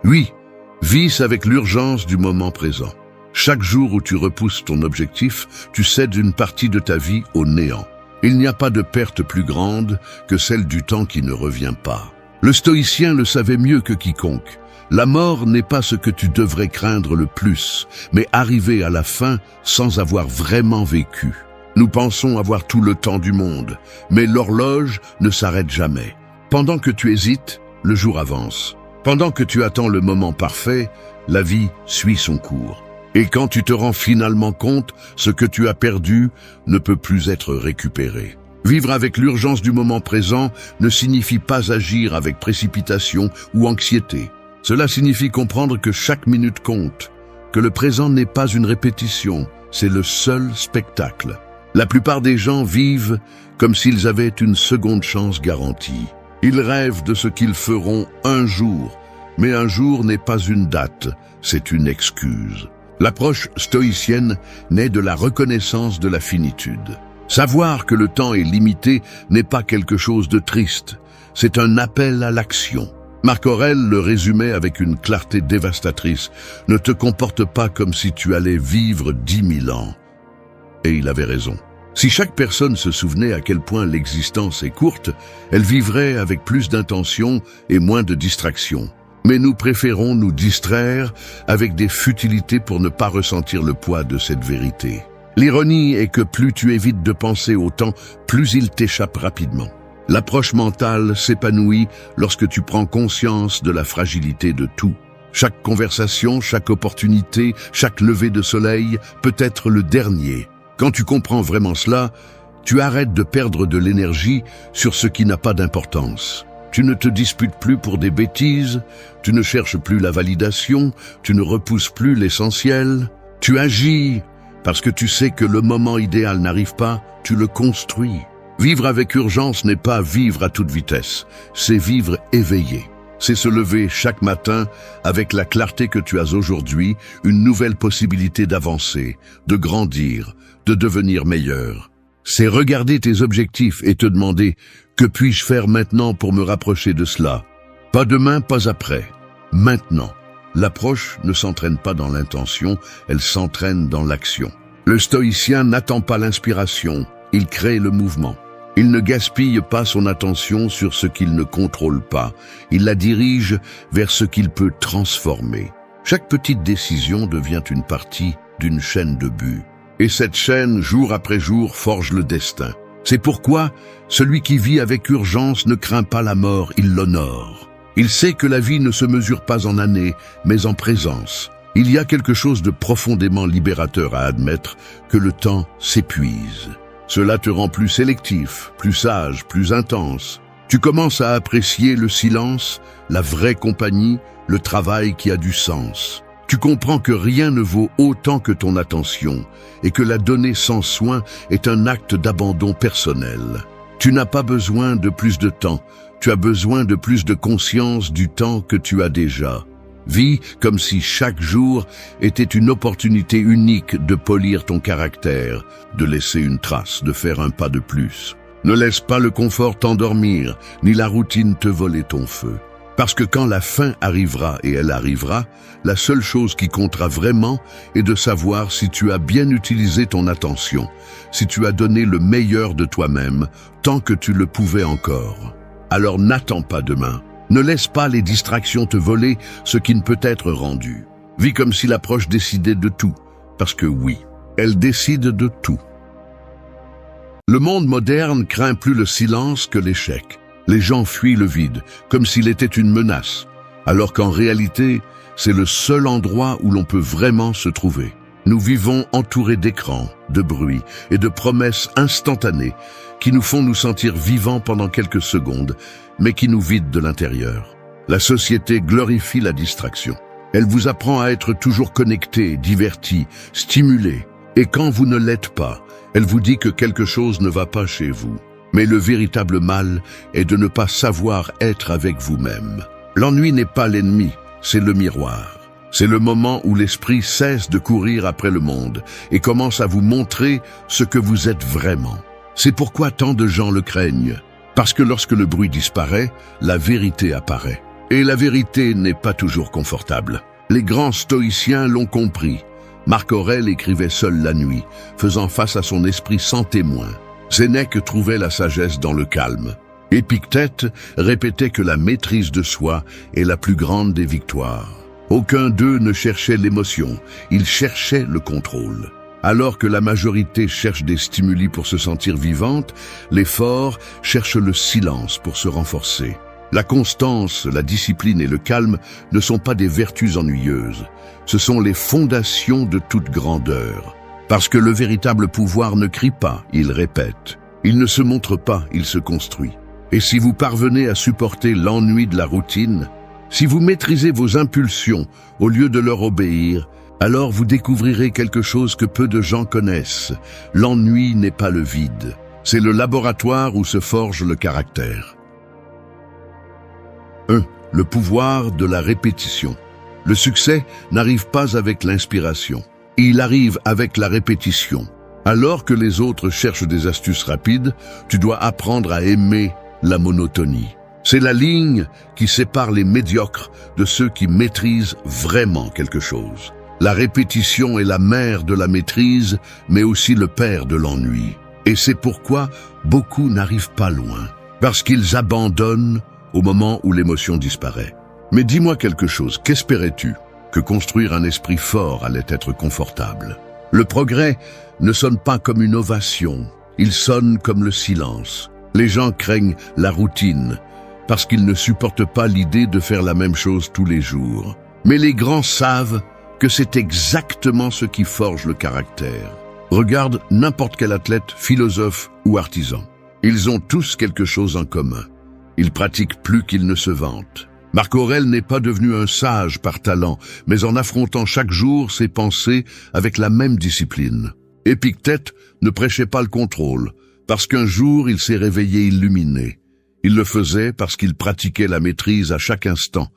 Oui, vis avec l'urgence du moment présent. Chaque jour où tu repousses ton objectif, tu cèdes une partie de ta vie au néant. Il n'y a pas de perte plus grande que celle du temps qui ne revient pas. Le stoïcien le savait mieux que quiconque. La mort n'est pas ce que tu devrais craindre le plus, mais arriver à la fin sans avoir vraiment vécu. Nous pensons avoir tout le temps du monde, mais l'horloge ne s'arrête jamais. Pendant que tu hésites, le jour avance. Pendant que tu attends le moment parfait, la vie suit son cours. Et quand tu te rends finalement compte, ce que tu as perdu ne peut plus être récupéré. Vivre avec l'urgence du moment présent ne signifie pas agir avec précipitation ou anxiété. Cela signifie comprendre que chaque minute compte, que le présent n'est pas une répétition, c'est le seul spectacle. La plupart des gens vivent comme s'ils avaient une seconde chance garantie. Ils rêvent de ce qu'ils feront un jour, mais un jour n'est pas une date, c'est une excuse. L'approche stoïcienne naît de la reconnaissance de la finitude. Savoir que le temps est limité n'est pas quelque chose de triste, c'est un appel à l'action. Marc Aurèle le résumait avec une clarté dévastatrice. Ne te comporte pas comme si tu allais vivre 10 000 ans. Et il avait raison. Si chaque personne se souvenait à quel point l'existence est courte, elle vivrait avec plus d'intention et moins de distraction. Mais nous préférons nous distraire avec des futilités pour ne pas ressentir le poids de cette vérité. L'ironie est que plus tu évites de penser au temps, plus il t'échappe rapidement. L'approche mentale s'épanouit lorsque tu prends conscience de la fragilité de tout. Chaque conversation, chaque opportunité, chaque lever de soleil peut être le dernier. Quand tu comprends vraiment cela, tu arrêtes de perdre de l'énergie sur ce qui n'a pas d'importance. Tu ne te disputes plus pour des bêtises, tu ne cherches plus la validation, tu ne repousses plus l'essentiel. Tu agis parce que tu sais que le moment idéal n'arrive pas, tu le construis. Vivre avec urgence n'est pas vivre à toute vitesse, c'est vivre éveillé. C'est se lever chaque matin avec la clarté que tu as aujourd'hui, une nouvelle possibilité d'avancer, de grandir, de devenir meilleur. C'est regarder tes objectifs et te demander « Que puis-je faire maintenant pour me rapprocher de cela ?» Pas demain, pas après. Maintenant. L'approche ne s'entraîne pas dans l'intention, elle s'entraîne dans l'action. Le stoïcien n'attend pas l'inspiration, il crée le mouvement. Il ne gaspille pas son attention sur ce qu'il ne contrôle pas, il la dirige vers ce qu'il peut transformer. Chaque petite décision devient une partie d'une chaîne de buts. Et cette chaîne, jour après jour, forge le destin. C'est pourquoi celui qui vit avec urgence ne craint pas la mort, il l'honore. Il sait que la vie ne se mesure pas en années, mais en présence. Il y a quelque chose de profondément libérateur à admettre que le temps s'épuise. Cela te rend plus sélectif, plus sage, plus intense. Tu commences à apprécier le silence, la vraie compagnie, le travail qui a du sens. Tu comprends que rien ne vaut autant que ton attention et que la donner sans soin est un acte d'abandon personnel. Tu n'as pas besoin de plus de temps, tu as besoin de plus de conscience du temps que tu as déjà. Vis comme si chaque jour était une opportunité unique de polir ton caractère, de laisser une trace, de faire un pas de plus. Ne laisse pas le confort t'endormir, ni la routine te voler ton feu. Parce que quand la fin arrivera, et elle arrivera, la seule chose qui comptera vraiment est de savoir si tu as bien utilisé ton attention, si tu as donné le meilleur de toi-même, tant que tu le pouvais encore. Alors n'attends pas demain. Ne laisse pas les distractions te voler ce qui ne peut être rendu. Vis comme si l'approche décidait de tout, parce que oui, elle décide de tout. Le monde moderne craint plus le silence que l'échec. Les gens fuient le vide, comme s'il était une menace, alors qu'en réalité, c'est le seul endroit où l'on peut vraiment se trouver. Nous vivons entourés d'écrans, de bruit et de promesses instantanées qui nous font nous sentir vivants pendant quelques secondes, mais qui nous vident de l'intérieur. La société glorifie la distraction. Elle vous apprend à être toujours connecté, diverti, stimulé. Et quand vous ne l'êtes pas, elle vous dit que quelque chose ne va pas chez vous. Mais le véritable mal est de ne pas savoir être avec vous-même. L'ennui n'est pas l'ennemi, c'est le miroir. C'est le moment où l'esprit cesse de courir après le monde et commence à vous montrer ce que vous êtes vraiment. C'est pourquoi tant de gens le craignent. Parce que lorsque le bruit disparaît, la vérité apparaît. Et la vérité n'est pas toujours confortable. Les grands stoïciens l'ont compris. Marc Aurèle écrivait seul la nuit, faisant face à son esprit sans témoin. Sénèque trouvait la sagesse dans le calme. Épictète répétait que la maîtrise de soi est la plus grande des victoires. Aucun d'eux ne cherchait l'émotion, ils cherchaient le contrôle. Alors que la majorité cherche des stimuli pour se sentir vivante, les forts cherchent le silence pour se renforcer. La constance, la discipline et le calme ne sont pas des vertus ennuyeuses. Ce sont les fondations de toute grandeur. Parce que le véritable pouvoir ne crie pas, il répète. Il ne se montre pas, il se construit. Et si vous parvenez à supporter l'ennui de la routine, si vous maîtrisez vos impulsions au lieu de leur obéir, alors vous découvrirez quelque chose que peu de gens connaissent. L'ennui n'est pas le vide. C'est le laboratoire où se forge le caractère. 1. Le pouvoir de la répétition. Le succès n'arrive pas avec l'inspiration. Il arrive avec la répétition. Alors que les autres cherchent des astuces rapides, tu dois apprendre à aimer la monotonie. C'est la ligne qui sépare les médiocres de ceux qui maîtrisent vraiment quelque chose. La répétition est la mère de la maîtrise, mais aussi le père de l'ennui. Et c'est pourquoi beaucoup n'arrivent pas loin. Parce qu'ils abandonnent au moment où l'émotion disparaît. Mais dis-moi quelque chose, qu'espérais-tu? Que construire un esprit fort allait être confortable. Le progrès ne sonne pas comme une ovation, il sonne comme le silence. Les gens craignent la routine, parce qu'ils ne supportent pas l'idée de faire la même chose tous les jours. Mais les grands savent que c'est exactement ce qui forge le caractère. Regarde n'importe quel athlète, philosophe ou artisan. Ils ont tous quelque chose en commun. Ils pratiquent plus qu'ils ne se vantent. Marc Aurèle n'est pas devenu un sage par talent, mais en affrontant chaque jour ses pensées avec la même discipline. Épictète ne prêchait pas le contrôle, parce qu'un jour il s'est réveillé illuminé. Il le faisait parce qu'il pratiquait la maîtrise à chaque instant,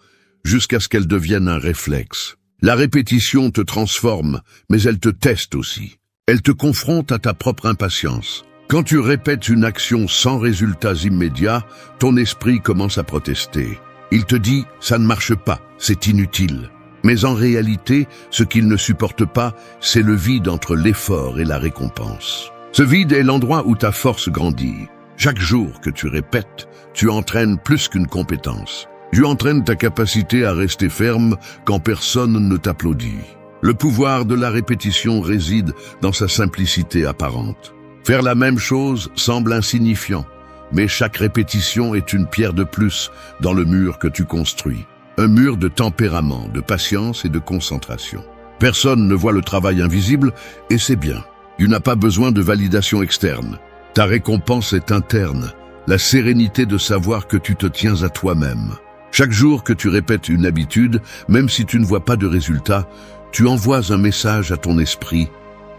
jusqu'à ce qu'elle devienne un réflexe. La répétition te transforme, mais elle te teste aussi. Elle te confronte à ta propre impatience. Quand tu répètes une action sans résultats immédiats, ton esprit commence à protester. Il te dit « ça ne marche pas, c'est inutile ». Mais en réalité, ce qu'il ne supporte pas, c'est le vide entre l'effort et la récompense. Ce vide est l'endroit où ta force grandit. Chaque jour que tu répètes, tu entraînes plus qu'une compétence. Tu entraînes ta capacité à rester ferme quand personne ne t'applaudit. Le pouvoir de la répétition réside dans sa simplicité apparente. Faire la même chose semble insignifiant, mais chaque répétition est une pierre de plus dans le mur que tu construis. Un mur de tempérament, de patience et de concentration. Personne ne voit le travail invisible, et c'est bien. Tu n'as pas besoin de validation externe. Ta récompense est interne, la sérénité de savoir que tu te tiens à toi-même. Chaque jour que tu répètes une habitude, même si tu ne vois pas de résultat, tu envoies un message à ton esprit.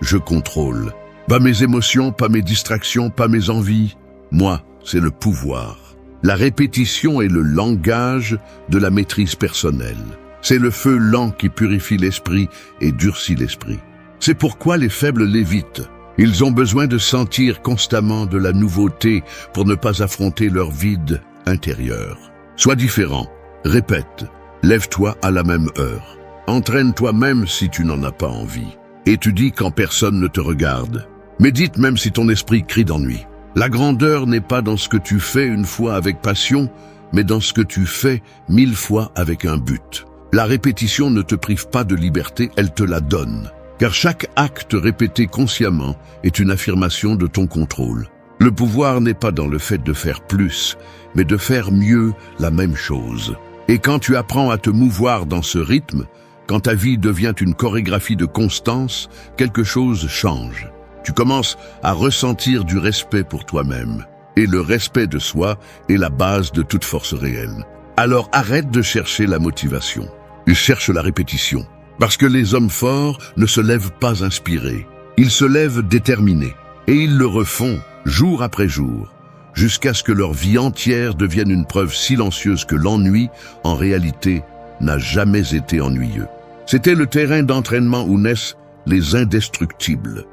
Je contrôle. Pas mes émotions, pas mes distractions, pas mes envies. Moi, c'est le pouvoir. La répétition est le langage de la maîtrise personnelle. C'est le feu lent qui purifie l'esprit et durcit l'esprit. C'est pourquoi les faibles l'évitent. Ils ont besoin de sentir constamment de la nouveauté pour ne pas affronter leur vide intérieur. Sois différent, répète, lève-toi à la même heure. Entraîne-toi même si tu n'en as pas envie. Étudie quand personne ne te regarde. Médite même si ton esprit crie d'ennui. La grandeur n'est pas dans ce que tu fais une fois avec passion, mais dans ce que tu fais 1000 fois avec un but. La répétition ne te prive pas de liberté, elle te la donne. Car chaque acte répété consciemment est une affirmation de ton contrôle. Le pouvoir n'est pas dans le fait de faire plus, mais de faire mieux la même chose. Et quand tu apprends à te mouvoir dans ce rythme, Quand ta vie devient une chorégraphie de constance, quelque chose change. Tu commences à ressentir du respect pour toi-même. Et le respect de soi est la base de toute force réelle. Alors arrête de chercher la motivation. Et cherche la répétition. Parce que les hommes forts ne se lèvent pas inspirés. Ils se lèvent déterminés. Et ils le refont jour après jour, jusqu'à ce que leur vie entière devienne une preuve silencieuse que l'ennui, en réalité, n'a jamais été ennuyeux. C'était le terrain d'entraînement où naissent les indestructibles.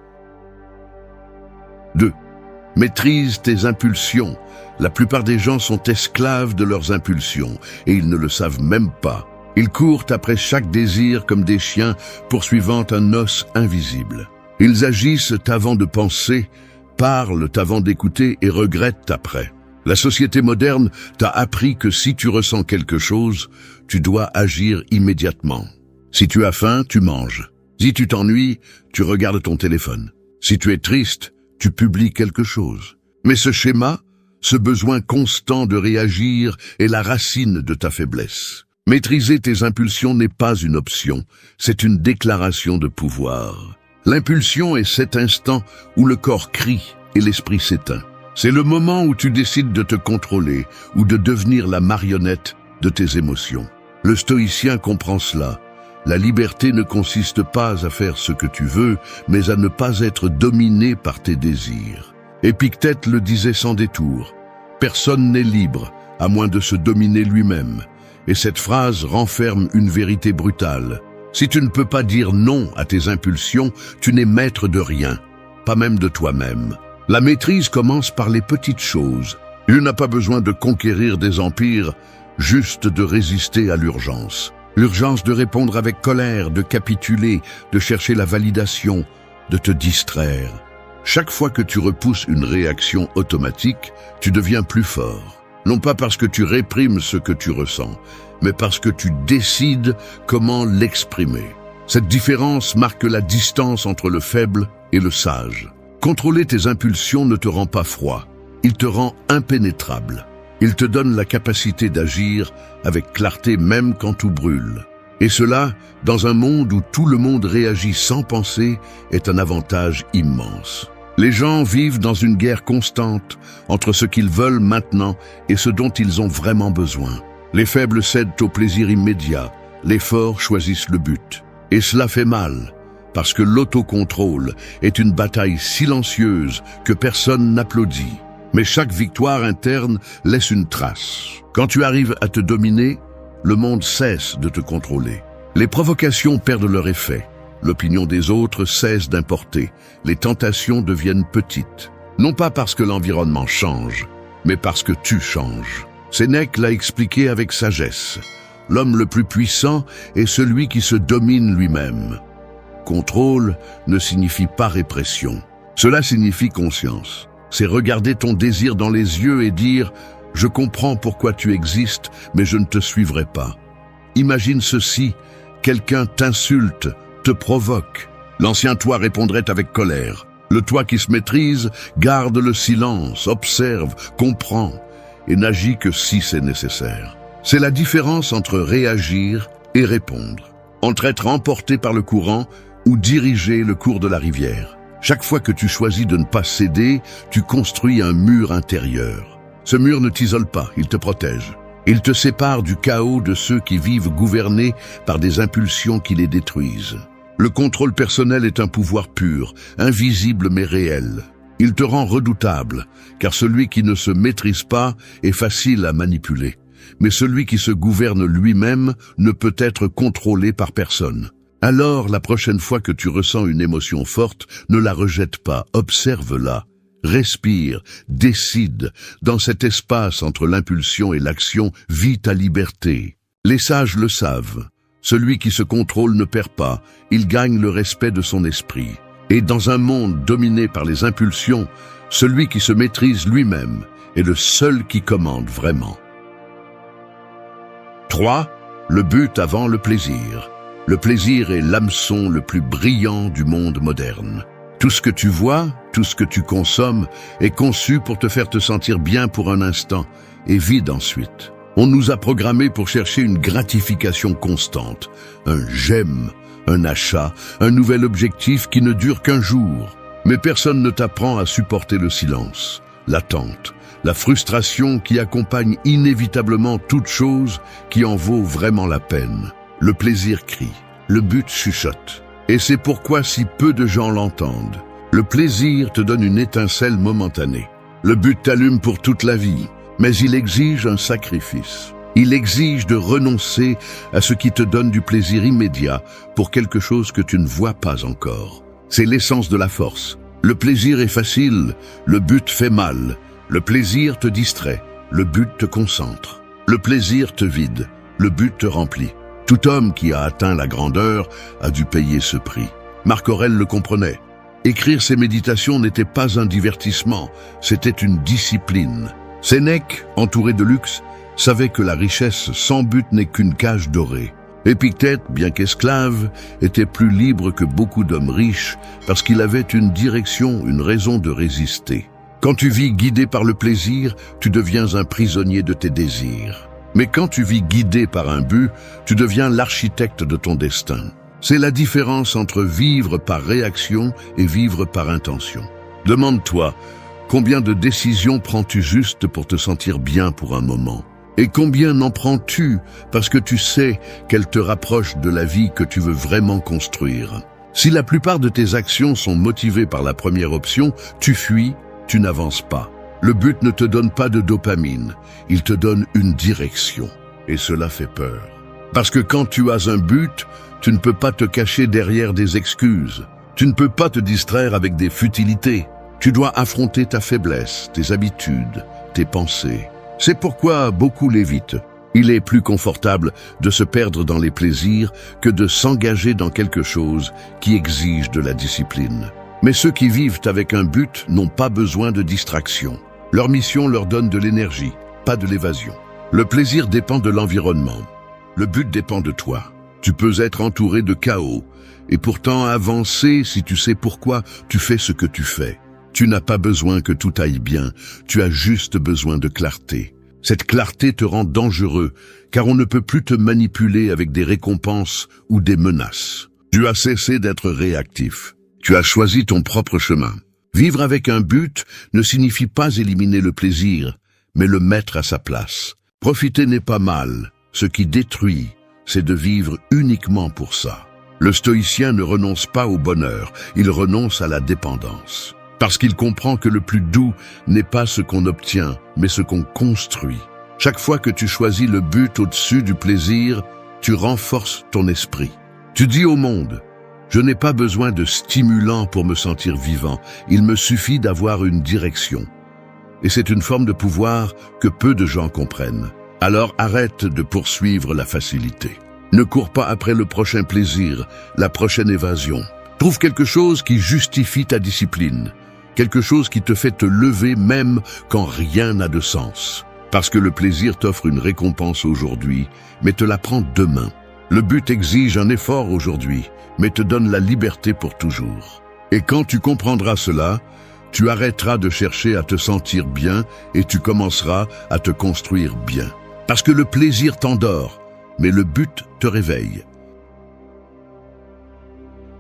2. Maîtrise tes impulsions. La plupart des gens sont esclaves de leurs impulsions, et ils ne le savent même pas. Ils courent après chaque désir comme des chiens poursuivant un os invisible. Ils agissent avant de penser, parlent avant d'écouter et regrettent après. La société moderne t'a appris que si tu ressens quelque chose, tu dois agir immédiatement. Si tu as faim, tu manges. Si tu t'ennuies, tu regardes ton téléphone. Si tu es triste, tu publies quelque chose. Mais ce schéma, ce besoin constant de réagir est la racine de ta faiblesse. Maîtriser tes impulsions n'est pas une option, c'est une déclaration de pouvoir. L'impulsion est cet instant où le corps crie et l'esprit s'éteint. C'est le moment où tu décides de te contrôler ou de devenir la marionnette de tes émotions. Le stoïcien comprend cela. La liberté ne consiste pas à faire ce que tu veux, mais à ne pas être dominé par tes désirs. Épictète le disait sans détour. Personne n'est libre, à moins de se dominer lui-même. Et cette phrase renferme une vérité brutale. Si tu ne peux pas dire non à tes impulsions, tu n'es maître de rien, pas même de toi-même. La maîtrise commence par les petites choses. Tu n'as pas besoin de conquérir des empires, juste de résister à l'urgence. L'urgence de répondre avec colère, de capituler, de chercher la validation, de te distraire. Chaque fois que tu repousses une réaction automatique, tu deviens plus fort. Non pas parce que tu réprimes ce que tu ressens, mais parce que tu décides comment l'exprimer. Cette différence marque la distance entre le faible et le sage. Contrôler tes impulsions ne te rend pas froid, il te rend impénétrable. Il te donne la capacité d'agir avec clarté même quand tout brûle. Et cela, dans un monde où tout le monde réagit sans penser, est un avantage immense. Les gens vivent dans une guerre constante entre ce qu'ils veulent maintenant et ce dont ils ont vraiment besoin. Les faibles cèdent au plaisir immédiat, les forts choisissent le but. Et cela fait mal, parce que l'autocontrôle est une bataille silencieuse que personne n'applaudit. Mais chaque victoire interne laisse une trace. Quand tu arrives à te dominer, le monde cesse de te contrôler. Les provocations perdent leur effet. L'opinion des autres cesse d'importer. Les tentations deviennent petites. Non pas parce que l'environnement change, mais parce que tu changes. Sénèque l'a expliqué avec sagesse. L'homme le plus puissant est celui qui se domine lui-même. Contrôle ne signifie pas répression. Cela signifie conscience. C'est regarder ton désir dans les yeux et dire « Je comprends pourquoi tu existes, mais je ne te suivrai pas. » Imagine ceci, quelqu'un t'insulte, te provoque. L'ancien toi répondrait avec colère. Le toi qui se maîtrise garde le silence, observe, comprend et n'agit que si c'est nécessaire. C'est la différence entre réagir et répondre, entre être emporté par le courant ou diriger le cours de la rivière. Chaque fois que tu choisis de ne pas céder, tu construis un mur intérieur. Ce mur ne t'isole pas, il te protège. Il te sépare du chaos de ceux qui vivent gouvernés par des impulsions qui les détruisent. Le contrôle personnel est un pouvoir pur, invisible mais réel. Il te rend redoutable, car celui qui ne se maîtrise pas est facile à manipuler. Mais celui qui se gouverne lui-même ne peut être contrôlé par personne. Alors, la prochaine fois que tu ressens une émotion forte, ne la rejette pas, observe-la. Respire, décide. Dans cet espace entre l'impulsion et l'action, vis ta liberté. Les sages le savent. Celui qui se contrôle ne perd pas, il gagne le respect de son esprit. Et dans un monde dominé par les impulsions, celui qui se maîtrise lui-même est le seul qui commande vraiment. 3. Le but avant le plaisir. Le plaisir est l'hameçon le plus brillant du monde moderne. Tout ce que tu vois, tout ce que tu consommes est conçu pour te faire te sentir bien pour un instant et vide ensuite. On nous a programmés pour chercher une gratification constante, un j'aime, un achat, un nouvel objectif qui ne dure qu'un jour. Mais personne ne t'apprend à supporter le silence, l'attente, la frustration qui accompagne inévitablement toute chose qui en vaut vraiment la peine. Le plaisir crie, le but chuchote. Et c'est pourquoi si peu de gens l'entendent. Le plaisir te donne une étincelle momentanée. Le but t'allume pour toute la vie, mais il exige un sacrifice. Il exige de renoncer à ce qui te donne du plaisir immédiat pour quelque chose que tu ne vois pas encore. C'est l'essence de la force. Le plaisir est facile, le but fait mal. Le plaisir te distrait, le but te concentre. Le plaisir te vide, le but te remplit. Tout homme qui a atteint la grandeur a dû payer ce prix. Marc Aurèle le comprenait. Écrire ses méditations n'était pas un divertissement, c'était une discipline. Sénèque, entouré de luxe, savait que la richesse sans but n'est qu'une cage dorée. Épictète, bien qu'esclave, était plus libre que beaucoup d'hommes riches parce qu'il avait une direction, une raison de résister. Quand tu vis guidé par le plaisir, tu deviens un prisonnier de tes désirs. Mais quand tu vis guidé par un but, tu deviens l'architecte de ton destin. C'est la différence entre vivre par réaction et vivre par intention. Demande-toi, combien de décisions prends-tu juste pour te sentir bien pour un moment? Et combien n'en prends-tu parce que tu sais qu'elles te rapprochent de la vie que tu veux vraiment construire? Si la plupart de tes actions sont motivées par la première option, tu fuis, tu n'avances pas. Le but ne te donne pas de dopamine, il te donne une direction. Et cela fait peur. Parce que quand tu as un but, tu ne peux pas te cacher derrière des excuses. Tu ne peux pas te distraire avec des futilités. Tu dois affronter ta faiblesse, tes habitudes, tes pensées. C'est pourquoi beaucoup l'évitent. Il est plus confortable de se perdre dans les plaisirs que de s'engager dans quelque chose qui exige de la discipline. Mais ceux qui vivent avec un but n'ont pas besoin de distraction. Leur mission leur donne de l'énergie, pas de l'évasion. Le plaisir dépend de l'environnement. Le but dépend de toi. Tu peux être entouré de chaos et pourtant avancer si tu sais pourquoi tu fais ce que tu fais. Tu n'as pas besoin que tout aille bien, tu as juste besoin de clarté. Cette clarté te rend dangereux, car on ne peut plus te manipuler avec des récompenses ou des menaces. Tu as cessé d'être réactif. Tu as choisi ton propre chemin. Vivre avec un but ne signifie pas éliminer le plaisir, mais le mettre à sa place. Profiter n'est pas mal. Ce qui détruit, c'est de vivre uniquement pour ça. Le stoïcien ne renonce pas au bonheur, il renonce à la dépendance. Parce qu'il comprend que le plus doux n'est pas ce qu'on obtient, mais ce qu'on construit. Chaque fois que tu choisis le but au-dessus du plaisir, tu renforces ton esprit. Tu dis au monde, je n'ai pas besoin de stimulants pour me sentir vivant, il me suffit d'avoir une direction. Et c'est une forme de pouvoir que peu de gens comprennent. Alors arrête de poursuivre la facilité. Ne cours pas après le prochain plaisir, la prochaine évasion. Trouve quelque chose qui justifie ta discipline. Quelque chose qui te fait te lever même quand rien n'a de sens. Parce que le plaisir t'offre une récompense aujourd'hui, mais te la prend demain. Le but exige un effort aujourd'hui, mais te donne la liberté pour toujours. Et quand tu comprendras cela, tu arrêteras de chercher à te sentir bien et tu commenceras à te construire bien. Parce que le plaisir t'endort, mais le but te réveille.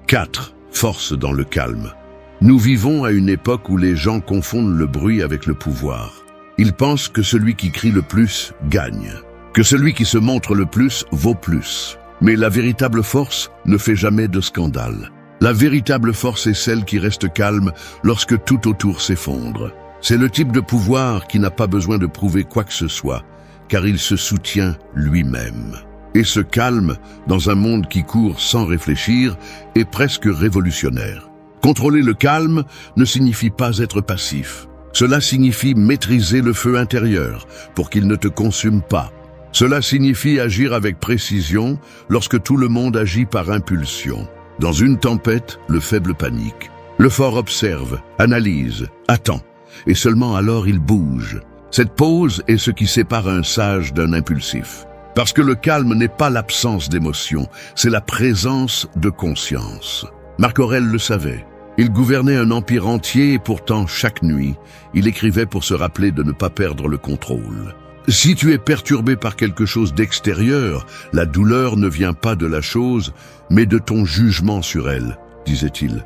4. Force dans le calme. Nous vivons à une époque où les gens confondent le bruit avec le pouvoir. Ils pensent que celui qui crie le plus gagne, que celui qui se montre le plus vaut plus. Mais la véritable force ne fait jamais de scandale. La véritable force est celle qui reste calme lorsque tout autour s'effondre. C'est le type de pouvoir qui n'a pas besoin de prouver quoi que ce soit, car il se soutient lui-même. Et ce calme, dans un monde qui court sans réfléchir, est presque révolutionnaire. Contrôler le calme ne signifie pas être passif. Cela signifie maîtriser le feu intérieur pour qu'il ne te consume pas. Cela signifie agir avec précision lorsque tout le monde agit par impulsion. Dans une tempête, le faible panique. Le fort observe, analyse, attend, et seulement alors il bouge. Cette pause est ce qui sépare un sage d'un impulsif. Parce que le calme n'est pas l'absence d'émotion, c'est la présence de conscience. Marc Aurèle le savait. Il gouvernait un empire entier et pourtant, chaque nuit, il écrivait pour se rappeler de ne pas perdre le contrôle. Si tu es perturbé par quelque chose d'extérieur, la douleur ne vient pas de la chose, mais de ton jugement sur elle, disait-il.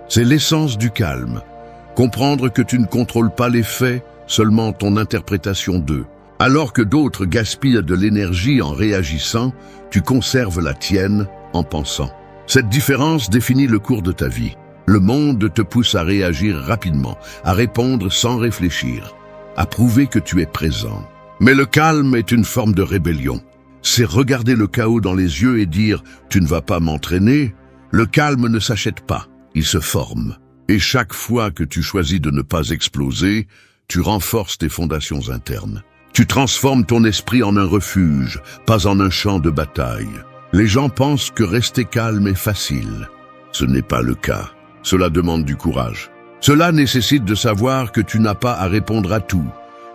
C'est l'essence du calme. Comprendre que tu ne contrôles pas les faits, seulement ton interprétation d'eux. Alors que d'autres gaspillent de l'énergie en réagissant, tu conserves la tienne en pensant. Cette différence définit le cours de ta vie. Le monde te pousse à réagir rapidement, à répondre sans réfléchir, à prouver que tu es présent. Mais le calme est une forme de rébellion. C'est regarder le chaos dans les yeux et dire « tu ne vas pas m'entraîner ». Le calme ne s'achète pas, il se forme. Et chaque fois que tu choisis de ne pas exploser, tu renforces tes fondations internes. Tu transformes ton esprit en un refuge, pas en un champ de bataille. Les gens pensent que rester calme est facile. Ce n'est pas le cas. Cela demande du courage. Cela nécessite de savoir que tu n'as pas à répondre à tout,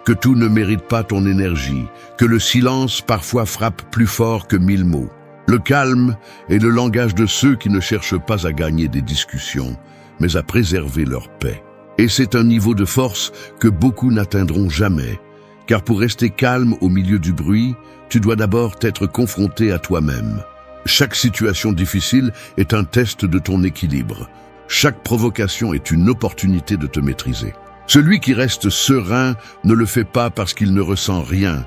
que tout ne mérite pas ton énergie, que le silence parfois frappe plus fort que 1000 mots. Le calme est le langage de ceux qui ne cherchent pas à gagner des discussions, mais à préserver leur paix. Et c'est un niveau de force que beaucoup n'atteindront jamais, car pour rester calme au milieu du bruit, tu dois d'abord t'être confronté à toi-même. Chaque situation difficile est un test de ton équilibre. Chaque provocation est une opportunité de te maîtriser. Celui qui reste serein ne le fait pas parce qu'il ne ressent rien,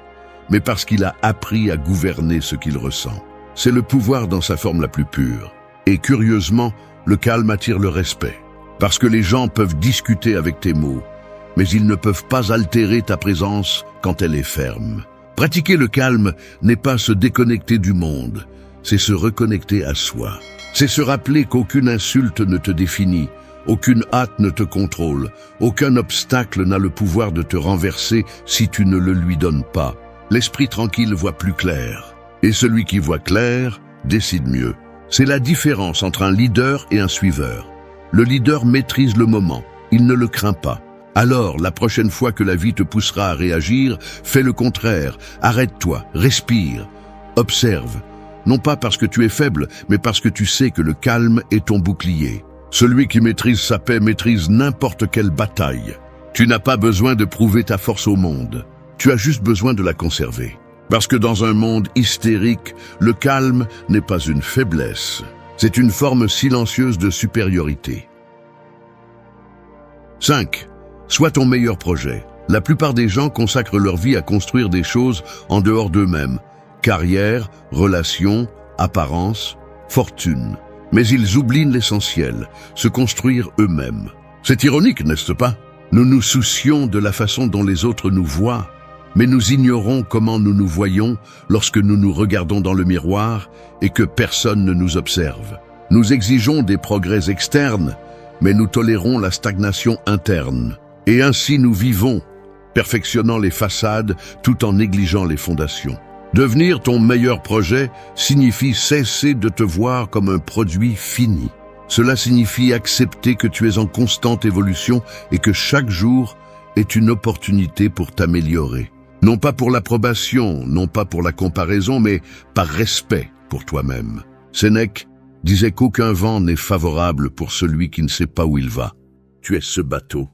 mais parce qu'il a appris à gouverner ce qu'il ressent. C'est le pouvoir dans sa forme la plus pure. Et curieusement, le calme attire le respect. Parce que les gens peuvent discuter avec tes mots, mais ils ne peuvent pas altérer ta présence quand elle est ferme. Pratiquer le calme n'est pas se déconnecter du monde, c'est se reconnecter à soi. C'est se rappeler qu'aucune insulte ne te définit, aucune hâte ne te contrôle, aucun obstacle n'a le pouvoir de te renverser si tu ne le lui donnes pas. L'esprit tranquille voit plus clair, et celui qui voit clair décide mieux. C'est la différence entre un leader et un suiveur. Le leader maîtrise le moment, il ne le craint pas. Alors, la prochaine fois que la vie te poussera à réagir, fais le contraire, arrête-toi, respire, observe. Non pas parce que tu es faible, mais parce que tu sais que le calme est ton bouclier. Celui qui maîtrise sa paix maîtrise n'importe quelle bataille. Tu n'as pas besoin de prouver ta force au monde. Tu as juste besoin de la conserver. Parce que dans un monde hystérique, le calme n'est pas une faiblesse. C'est une forme silencieuse de supériorité. 5. Sois ton meilleur projet. La plupart des gens consacrent leur vie à construire des choses en dehors d'eux-mêmes. Carrière, relations, apparence, fortune. Mais ils oublient l'essentiel, se construire eux-mêmes. C'est ironique, n'est-ce pas? Nous nous soucions de la façon dont les autres nous voient, mais nous ignorons comment nous nous voyons lorsque nous nous regardons dans le miroir et que personne ne nous observe. Nous exigeons des progrès externes, mais nous tolérons la stagnation interne. Et ainsi nous vivons, perfectionnant les façades tout en négligeant les fondations. Devenir ton meilleur projet signifie cesser de te voir comme un produit fini. Cela signifie accepter que tu es en constante évolution et que chaque jour est une opportunité pour t'améliorer. Non pas pour l'approbation, non pas pour la comparaison, mais par respect pour toi-même. Sénèque disait qu'aucun vent n'est favorable pour celui qui ne sait pas où il va. Tu es ce bateau.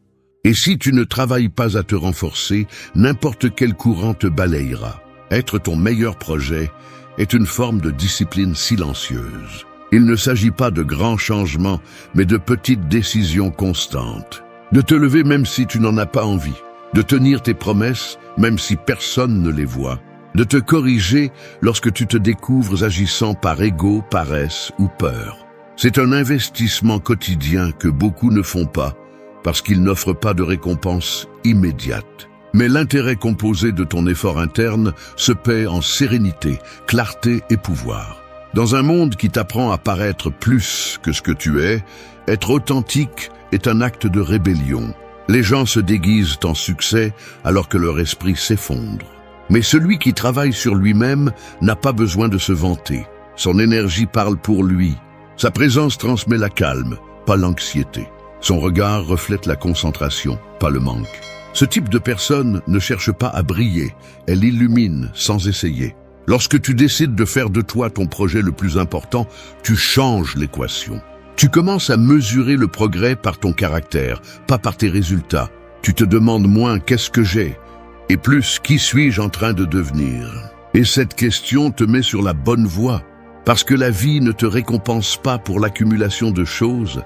Et si tu ne travailles pas à te renforcer, n'importe quel courant te balayera. Être ton meilleur projet est une forme de discipline silencieuse. Il ne s'agit pas de grands changements, mais de petites décisions constantes. De te lever même si tu n'en as pas envie. De tenir tes promesses même si personne ne les voit. De te corriger lorsque tu te découvres agissant par ego, paresse ou peur. C'est un investissement quotidien que beaucoup ne font pas parce qu'il n'offre pas de récompense immédiate. Mais l'intérêt composé de ton effort interne se paie en sérénité, clarté et pouvoir. Dans un monde qui t'apprend à paraître plus que ce que tu es, être authentique est un acte de rébellion. Les gens se déguisent en succès alors que leur esprit s'effondre. Mais celui qui travaille sur lui-même n'a pas besoin de se vanter. Son énergie parle pour lui. Sa présence transmet la calme, pas l'anxiété. Son regard reflète la concentration, pas le manque. Ce type de personne ne cherche pas à briller, elle illumine sans essayer. Lorsque tu décides de faire de toi ton projet le plus important, tu changes l'équation. Tu commences à mesurer le progrès par ton caractère, pas par tes résultats. Tu te demandes moins « qu'est-ce que j'ai ?» et plus qui suis-je en train de devenir? Et cette question te met sur la bonne voie, parce que la vie ne te récompense pas pour l'accumulation de choses,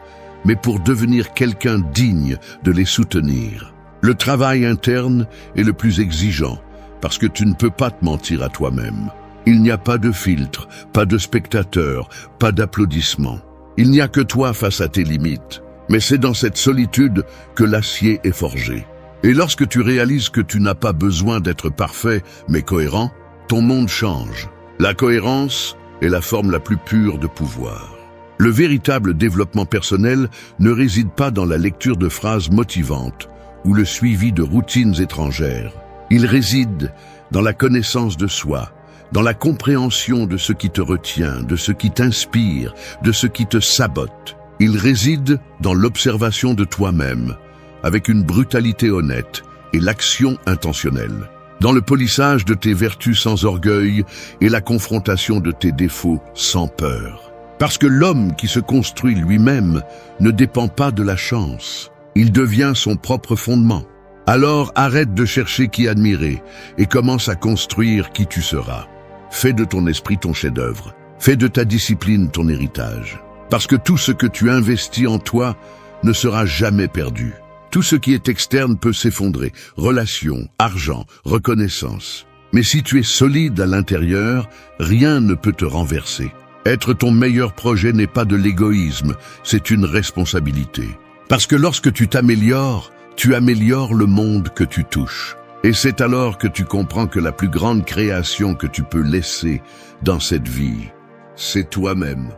mais pour devenir quelqu'un digne de les soutenir. Le travail interne est le plus exigeant, parce que tu ne peux pas te mentir à toi-même. Il n'y a pas de filtre, pas de spectateurs, pas d'applaudissements. Il n'y a que toi face à tes limites. Mais c'est dans cette solitude que l'acier est forgé. Et lorsque tu réalises que tu n'as pas besoin d'être parfait, mais cohérent, ton monde change. La cohérence est la forme la plus pure de pouvoir. Le véritable développement personnel ne réside pas dans la lecture de phrases motivantes ou le suivi de routines étrangères. Il réside dans la connaissance de soi, dans la compréhension de ce qui te retient, de ce qui t'inspire, de ce qui te sabote. Il réside dans l'observation de toi-même, avec une brutalité honnête et l'action intentionnelle, dans le polissage de tes vertus sans orgueil et la confrontation de tes défauts sans peur. Parce que l'homme qui se construit lui-même ne dépend pas de la chance, il devient son propre fondement. Alors arrête de chercher qui admirer et commence à construire qui tu seras. Fais de ton esprit ton chef-d'œuvre, fais de ta discipline ton héritage. Parce que tout ce que tu investis en toi ne sera jamais perdu. Tout ce qui est externe peut s'effondrer, relations, argent, reconnaissance. Mais si tu es solide à l'intérieur, rien ne peut te renverser. Être ton meilleur projet n'est pas de l'égoïsme, c'est une responsabilité. Parce que lorsque tu t'améliores, tu améliores le monde que tu touches. Et c'est alors que tu comprends que la plus grande création que tu peux laisser dans cette vie, c'est toi-même.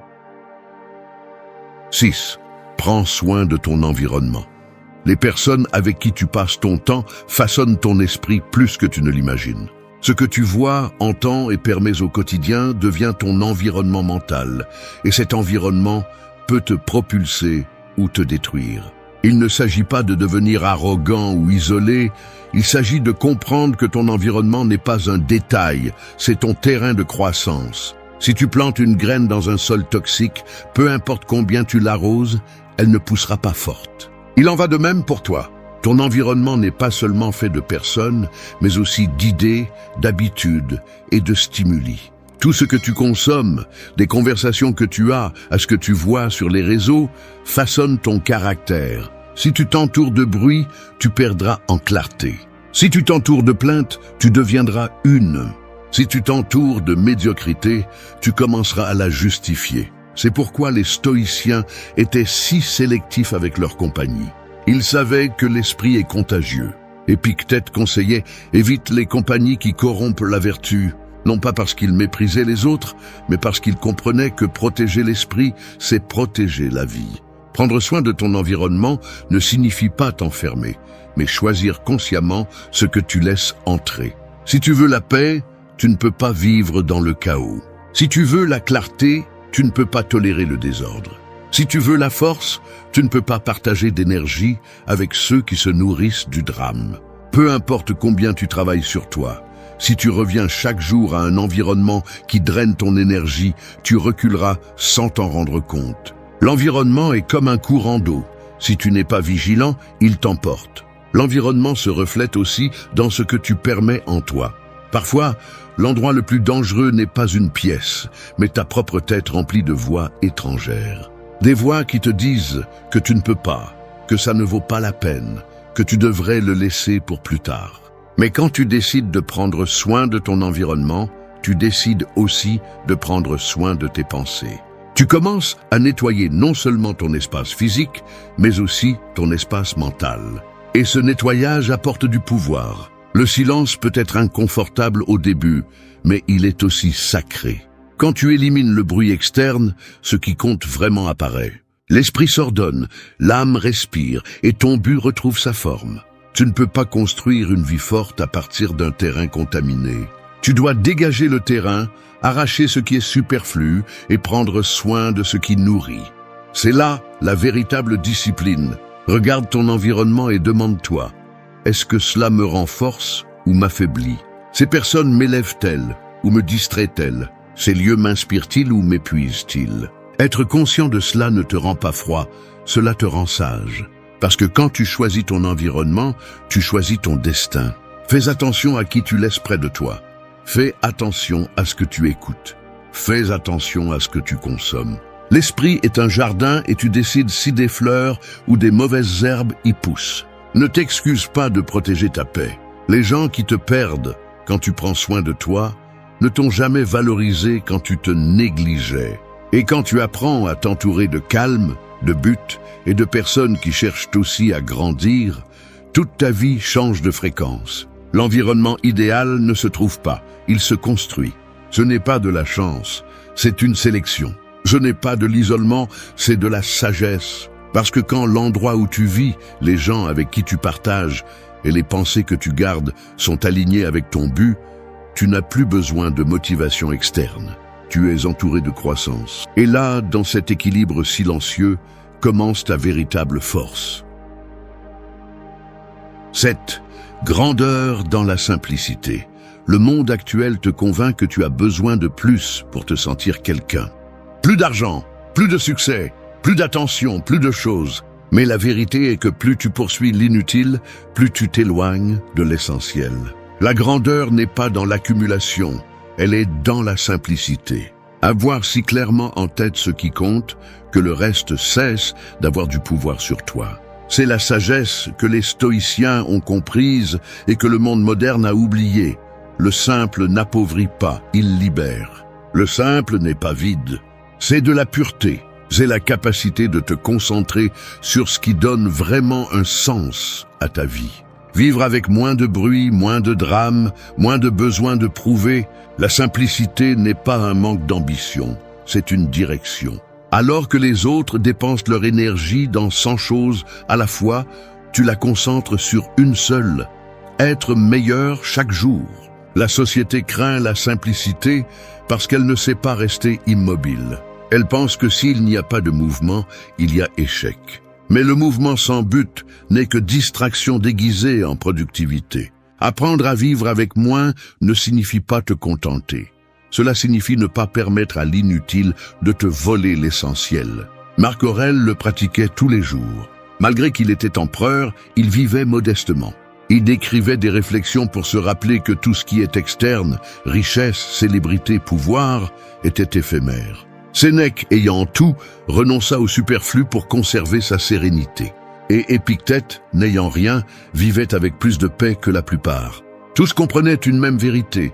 6. Prends soin de ton environnement. Les personnes avec qui tu passes ton temps façonnent ton esprit plus que tu ne l'imagines. Ce que tu vois, entends et permets au quotidien devient ton environnement mental, et cet environnement peut te propulser ou te détruire. Il ne s'agit pas de devenir arrogant ou isolé, il s'agit de comprendre que ton environnement n'est pas un détail, c'est ton terrain de croissance. Si tu plantes une graine dans un sol toxique, peu importe combien tu l'arroses, elle ne poussera pas forte. Il en va de même pour toi. Ton environnement n'est pas seulement fait de personnes, mais aussi d'idées, d'habitudes et de stimuli. Tout ce que tu consommes, des conversations que tu as, à ce que tu vois sur les réseaux, façonne ton caractère. Si tu t'entoures de bruit, tu perdras en clarté. Si tu t'entoures de plaintes, tu deviendras une. Si tu t'entoures de médiocrité, tu commenceras à la justifier. C'est pourquoi les stoïciens étaient si sélectifs avec leur compagnie. Ils savaient que l'esprit est contagieux. Épictète conseillait « Évite les compagnies qui corrompent la vertu », non pas parce qu'il méprisait les autres, mais parce qu'il comprenait que protéger l'esprit, c'est protéger la vie. Prendre soin de ton environnement ne signifie pas t'enfermer, mais choisir consciemment ce que tu laisses entrer. Si tu veux la paix, tu ne peux pas vivre dans le chaos. Si tu veux la clarté, tu ne peux pas tolérer le désordre. Si tu veux la force, tu ne peux pas partager d'énergie avec ceux qui se nourrissent du drame. Peu importe combien tu travailles sur toi, si tu reviens chaque jour à un environnement qui draine ton énergie, tu reculeras sans t'en rendre compte. L'environnement est comme un courant d'eau. Si tu n'es pas vigilant, il t'emporte. L'environnement se reflète aussi dans ce que tu permets en toi. Parfois, l'endroit le plus dangereux n'est pas une pièce, mais ta propre tête remplie de voix étrangères. Des voix qui te disent que tu ne peux pas, que ça ne vaut pas la peine, que tu devrais le laisser pour plus tard. Mais quand tu décides de prendre soin de ton environnement, tu décides aussi de prendre soin de tes pensées. Tu commences à nettoyer non seulement ton espace physique, mais aussi ton espace mental. Et ce nettoyage apporte du pouvoir. Le silence peut être inconfortable au début, mais il est aussi sacré. Quand tu élimines le bruit externe, ce qui compte vraiment apparaît. L'esprit s'ordonne, l'âme respire et ton but retrouve sa forme. Tu ne peux pas construire une vie forte à partir d'un terrain contaminé. Tu dois dégager le terrain, arracher ce qui est superflu et prendre soin de ce qui nourrit. C'est là la véritable discipline. Regarde ton environnement et demande-toi, est-ce que cela me renforce ou m'affaiblit? Ces personnes m'élèvent-elles ou me distraient-elles? Ces lieux m'inspirent-ils ou m'épuisent-ils? Être conscient de cela ne te rend pas froid, cela te rend sage. Parce que quand tu choisis ton environnement, tu choisis ton destin. Fais attention à qui tu laisses près de toi. Fais attention à ce que tu écoutes. Fais attention à ce que tu consommes. L'esprit est un jardin et tu décides si des fleurs ou des mauvaises herbes y poussent. Ne t'excuse pas de protéger ta paix. Les gens qui te perdent quand tu prends soin de toi ne t'ont jamais valorisé quand tu te négligeais. Et quand tu apprends à t'entourer de calme, de buts et de personnes qui cherchent aussi à grandir, toute ta vie change de fréquence. L'environnement idéal ne se trouve pas, il se construit. Ce n'est pas de la chance, c'est une sélection. Ce n'est pas de l'isolement, c'est de la sagesse. Parce que quand l'endroit où tu vis, les gens avec qui tu partages et les pensées que tu gardes sont alignés avec ton but, tu n'as plus besoin de motivation externe. Tu es entouré de croissance. Et là, dans cet équilibre silencieux, commence ta véritable force. 7. Grandeur dans la simplicité. Le monde actuel te convainc que tu as besoin de plus pour te sentir quelqu'un. Plus d'argent, plus de succès, plus d'attention, plus de choses. Mais la vérité est que plus tu poursuis l'inutile, plus tu t'éloignes de l'essentiel. La grandeur n'est pas dans l'accumulation, elle est dans la simplicité. Avoir si clairement en tête ce qui compte, que le reste cesse d'avoir du pouvoir sur toi. C'est la sagesse que les stoïciens ont comprise et que le monde moderne a oubliée. Le simple n'appauvrit pas, il libère. Le simple n'est pas vide. C'est de la pureté, c'est la capacité de te concentrer sur ce qui donne vraiment un sens à ta vie. Vivre avec moins de bruit, moins de drame, moins de besoin de prouver, la simplicité n'est pas un manque d'ambition, c'est une direction. Alors que les autres dépensent leur énergie dans 100 choses à la fois, tu la concentres sur une seule, être meilleur chaque jour. La société craint la simplicité parce qu'elle ne sait pas rester immobile. Elle pense que s'il n'y a pas de mouvement, il y a échec. Mais le mouvement sans but n'est que distraction déguisée en productivité. Apprendre à vivre avec moins ne signifie pas te contenter. Cela signifie ne pas permettre à l'inutile de te voler l'essentiel. Marc Aurèle le pratiquait tous les jours. Malgré qu'il était empereur, il vivait modestement. Il décrivait des réflexions pour se rappeler que tout ce qui est externe, richesse, célébrité, pouvoir, était éphémère. Sénèque, ayant tout, renonça au superflu pour conserver sa sérénité. Et Épictète, n'ayant rien, vivait avec plus de paix que la plupart. Tous comprenaient une même vérité.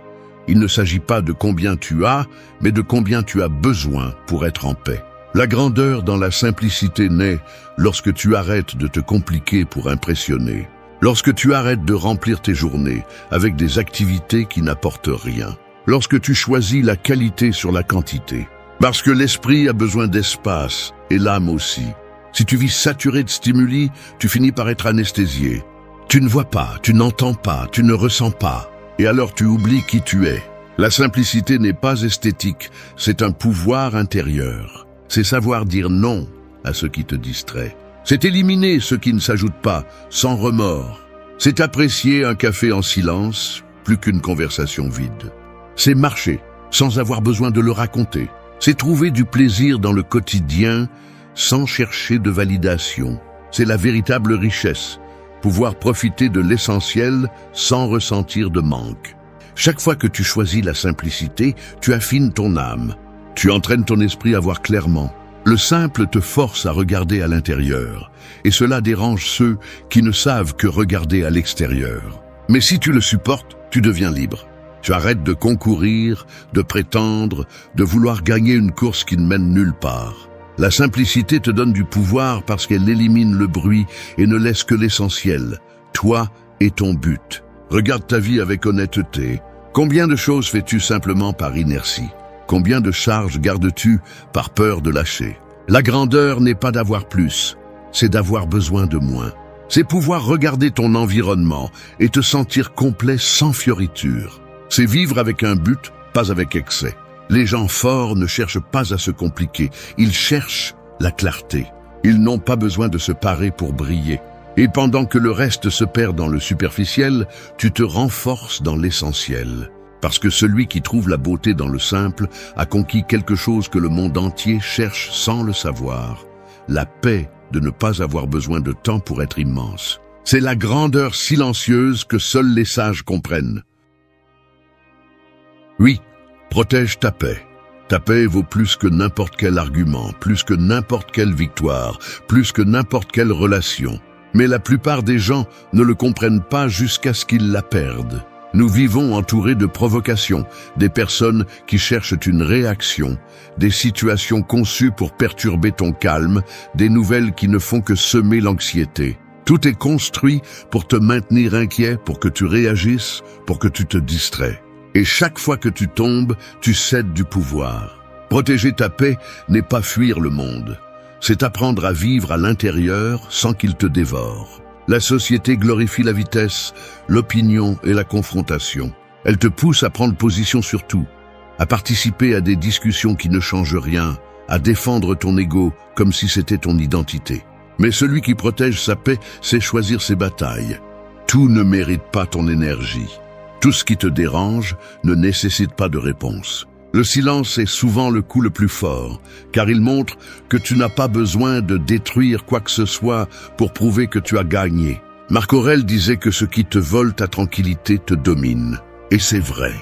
Il ne s'agit pas de combien tu as, mais de combien tu as besoin pour être en paix. La grandeur dans la simplicité naît lorsque tu arrêtes de te compliquer pour impressionner. Lorsque tu arrêtes de remplir tes journées avec des activités qui n'apportent rien. Lorsque tu choisis la qualité sur la quantité. Parce que l'esprit a besoin d'espace, et l'âme aussi. Si tu vis saturé de stimuli, tu finis par être anesthésié. Tu ne vois pas, tu n'entends pas, tu ne ressens pas. Et alors tu oublies qui tu es. La simplicité n'est pas esthétique, c'est un pouvoir intérieur. C'est savoir dire non à ce qui te distrait. C'est éliminer ce qui ne s'ajoute pas, sans remords. C'est apprécier un café en silence, plus qu'une conversation vide. C'est marcher, sans avoir besoin de le raconter. C'est trouver du plaisir dans le quotidien, sans chercher de validation. C'est la véritable richesse, pouvoir profiter de l'essentiel sans ressentir de manque. Chaque fois que tu choisis la simplicité, tu affines ton âme. Tu entraînes ton esprit à voir clairement. Le simple te force à regarder à l'intérieur, et cela dérange ceux qui ne savent que regarder à l'extérieur. Mais si tu le supportes, tu deviens libre. Tu arrêtes de concourir, de prétendre, de vouloir gagner une course qui ne mène nulle part. La simplicité te donne du pouvoir parce qu'elle élimine le bruit et ne laisse que l'essentiel, toi et ton but. Regarde ta vie avec honnêteté. Combien de choses fais-tu simplement par inertie? Combien de charges gardes-tu par peur de lâcher? La grandeur n'est pas d'avoir plus, c'est d'avoir besoin de moins. C'est pouvoir regarder ton environnement et te sentir complet sans fioriture. C'est vivre avec un but, pas avec excès. Les gens forts ne cherchent pas à se compliquer, ils cherchent la clarté. Ils n'ont pas besoin de se parer pour briller. Et pendant que le reste se perd dans le superficiel, tu te renforces dans l'essentiel. Parce que celui qui trouve la beauté dans le simple a conquis quelque chose que le monde entier cherche sans le savoir. La paix de ne pas avoir besoin de temps pour être immense. C'est la grandeur silencieuse que seuls les sages comprennent. Oui, protège ta paix. Ta paix vaut plus que n'importe quel argument, plus que n'importe quelle victoire, plus que n'importe quelle relation. Mais la plupart des gens ne le comprennent pas jusqu'à ce qu'ils la perdent. Nous vivons entourés de provocations, des personnes qui cherchent une réaction, des situations conçues pour perturber ton calme, des nouvelles qui ne font que semer l'anxiété. Tout est construit pour te maintenir inquiet, pour que tu réagisses, pour que tu te distrais. Et chaque fois que tu tombes, tu cèdes du pouvoir. Protéger ta paix n'est pas fuir le monde. C'est apprendre à vivre à l'intérieur sans qu'il te dévore. La société glorifie la vitesse, l'opinion et la confrontation. Elle te pousse à prendre position sur tout, à participer à des discussions qui ne changent rien, à défendre ton ego comme si c'était ton identité. Mais celui qui protège sa paix sait choisir ses batailles. Tout ne mérite pas ton énergie. Tout ce qui te dérange ne nécessite pas de réponse. Le silence est souvent le coup le plus fort, car il montre que tu n'as pas besoin de détruire quoi que ce soit pour prouver que tu as gagné. Marc Aurèle disait que ce qui te vole ta tranquillité te domine. Et c'est vrai.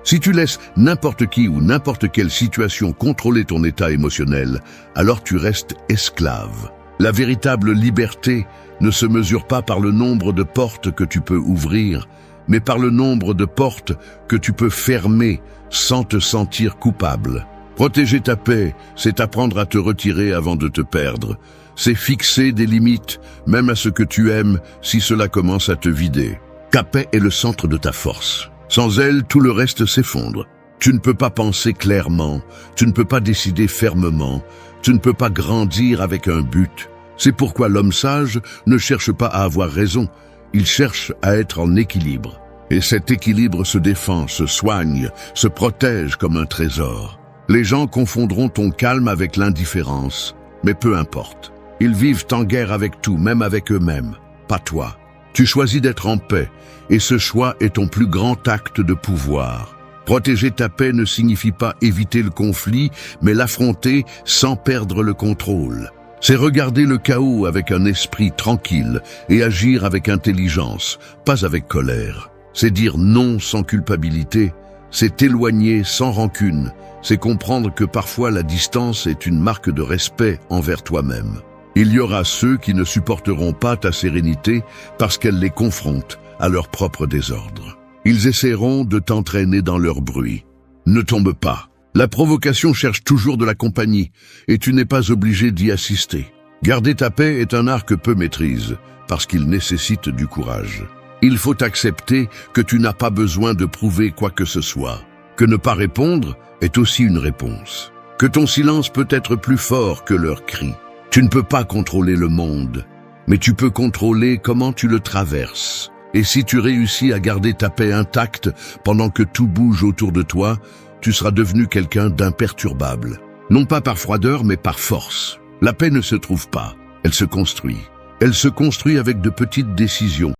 Si tu laisses n'importe qui ou n'importe quelle situation contrôler ton état émotionnel, alors tu restes esclave. La véritable liberté ne se mesure pas par le nombre de portes que tu peux ouvrir, mais par le nombre de portes que tu peux fermer sans te sentir coupable. Protéger ta paix, c'est apprendre à te retirer avant de te perdre. C'est fixer des limites, même à ce que tu aimes, si cela commence à te vider. Ta paix est le centre de ta force. Sans elle, tout le reste s'effondre. Tu ne peux pas penser clairement, tu ne peux pas décider fermement, tu ne peux pas grandir avec un but. C'est pourquoi l'homme sage ne cherche pas à avoir raison, il cherche à être en équilibre. Et cet équilibre se défend, se soigne, se protège comme un trésor. Les gens confondront ton calme avec l'indifférence, mais peu importe. Ils vivent en guerre avec tout, même avec eux-mêmes, pas toi. Tu choisis d'être en paix, et ce choix est ton plus grand acte de pouvoir. Protéger ta paix ne signifie pas éviter le conflit, mais l'affronter sans perdre le contrôle. C'est regarder le chaos avec un esprit tranquille et agir avec intelligence, pas avec colère. C'est dire non sans culpabilité, c'est t'éloigner sans rancune, c'est comprendre que parfois la distance est une marque de respect envers toi-même. Il y aura ceux qui ne supporteront pas ta sérénité parce qu'elle les confronte à leur propre désordre. Ils essaieront de t'entraîner dans leur bruit. Ne tombe pas. La provocation cherche toujours de la compagnie et tu n'es pas obligé d'y assister. Garder ta paix est un art que peu maîtrisent parce qu'il nécessite du courage. Il faut accepter que tu n'as pas besoin de prouver quoi que ce soit, que ne pas répondre est aussi une réponse, que ton silence peut être plus fort que leurs cris. Tu ne peux pas contrôler le monde, mais tu peux contrôler comment tu le traverses. Et si tu réussis à garder ta paix intacte pendant que tout bouge autour de toi, tu seras devenu quelqu'un d'imperturbable. Non pas par froideur, mais par force. La paix ne se trouve pas, elle se construit. Elle se construit avec de petites décisions,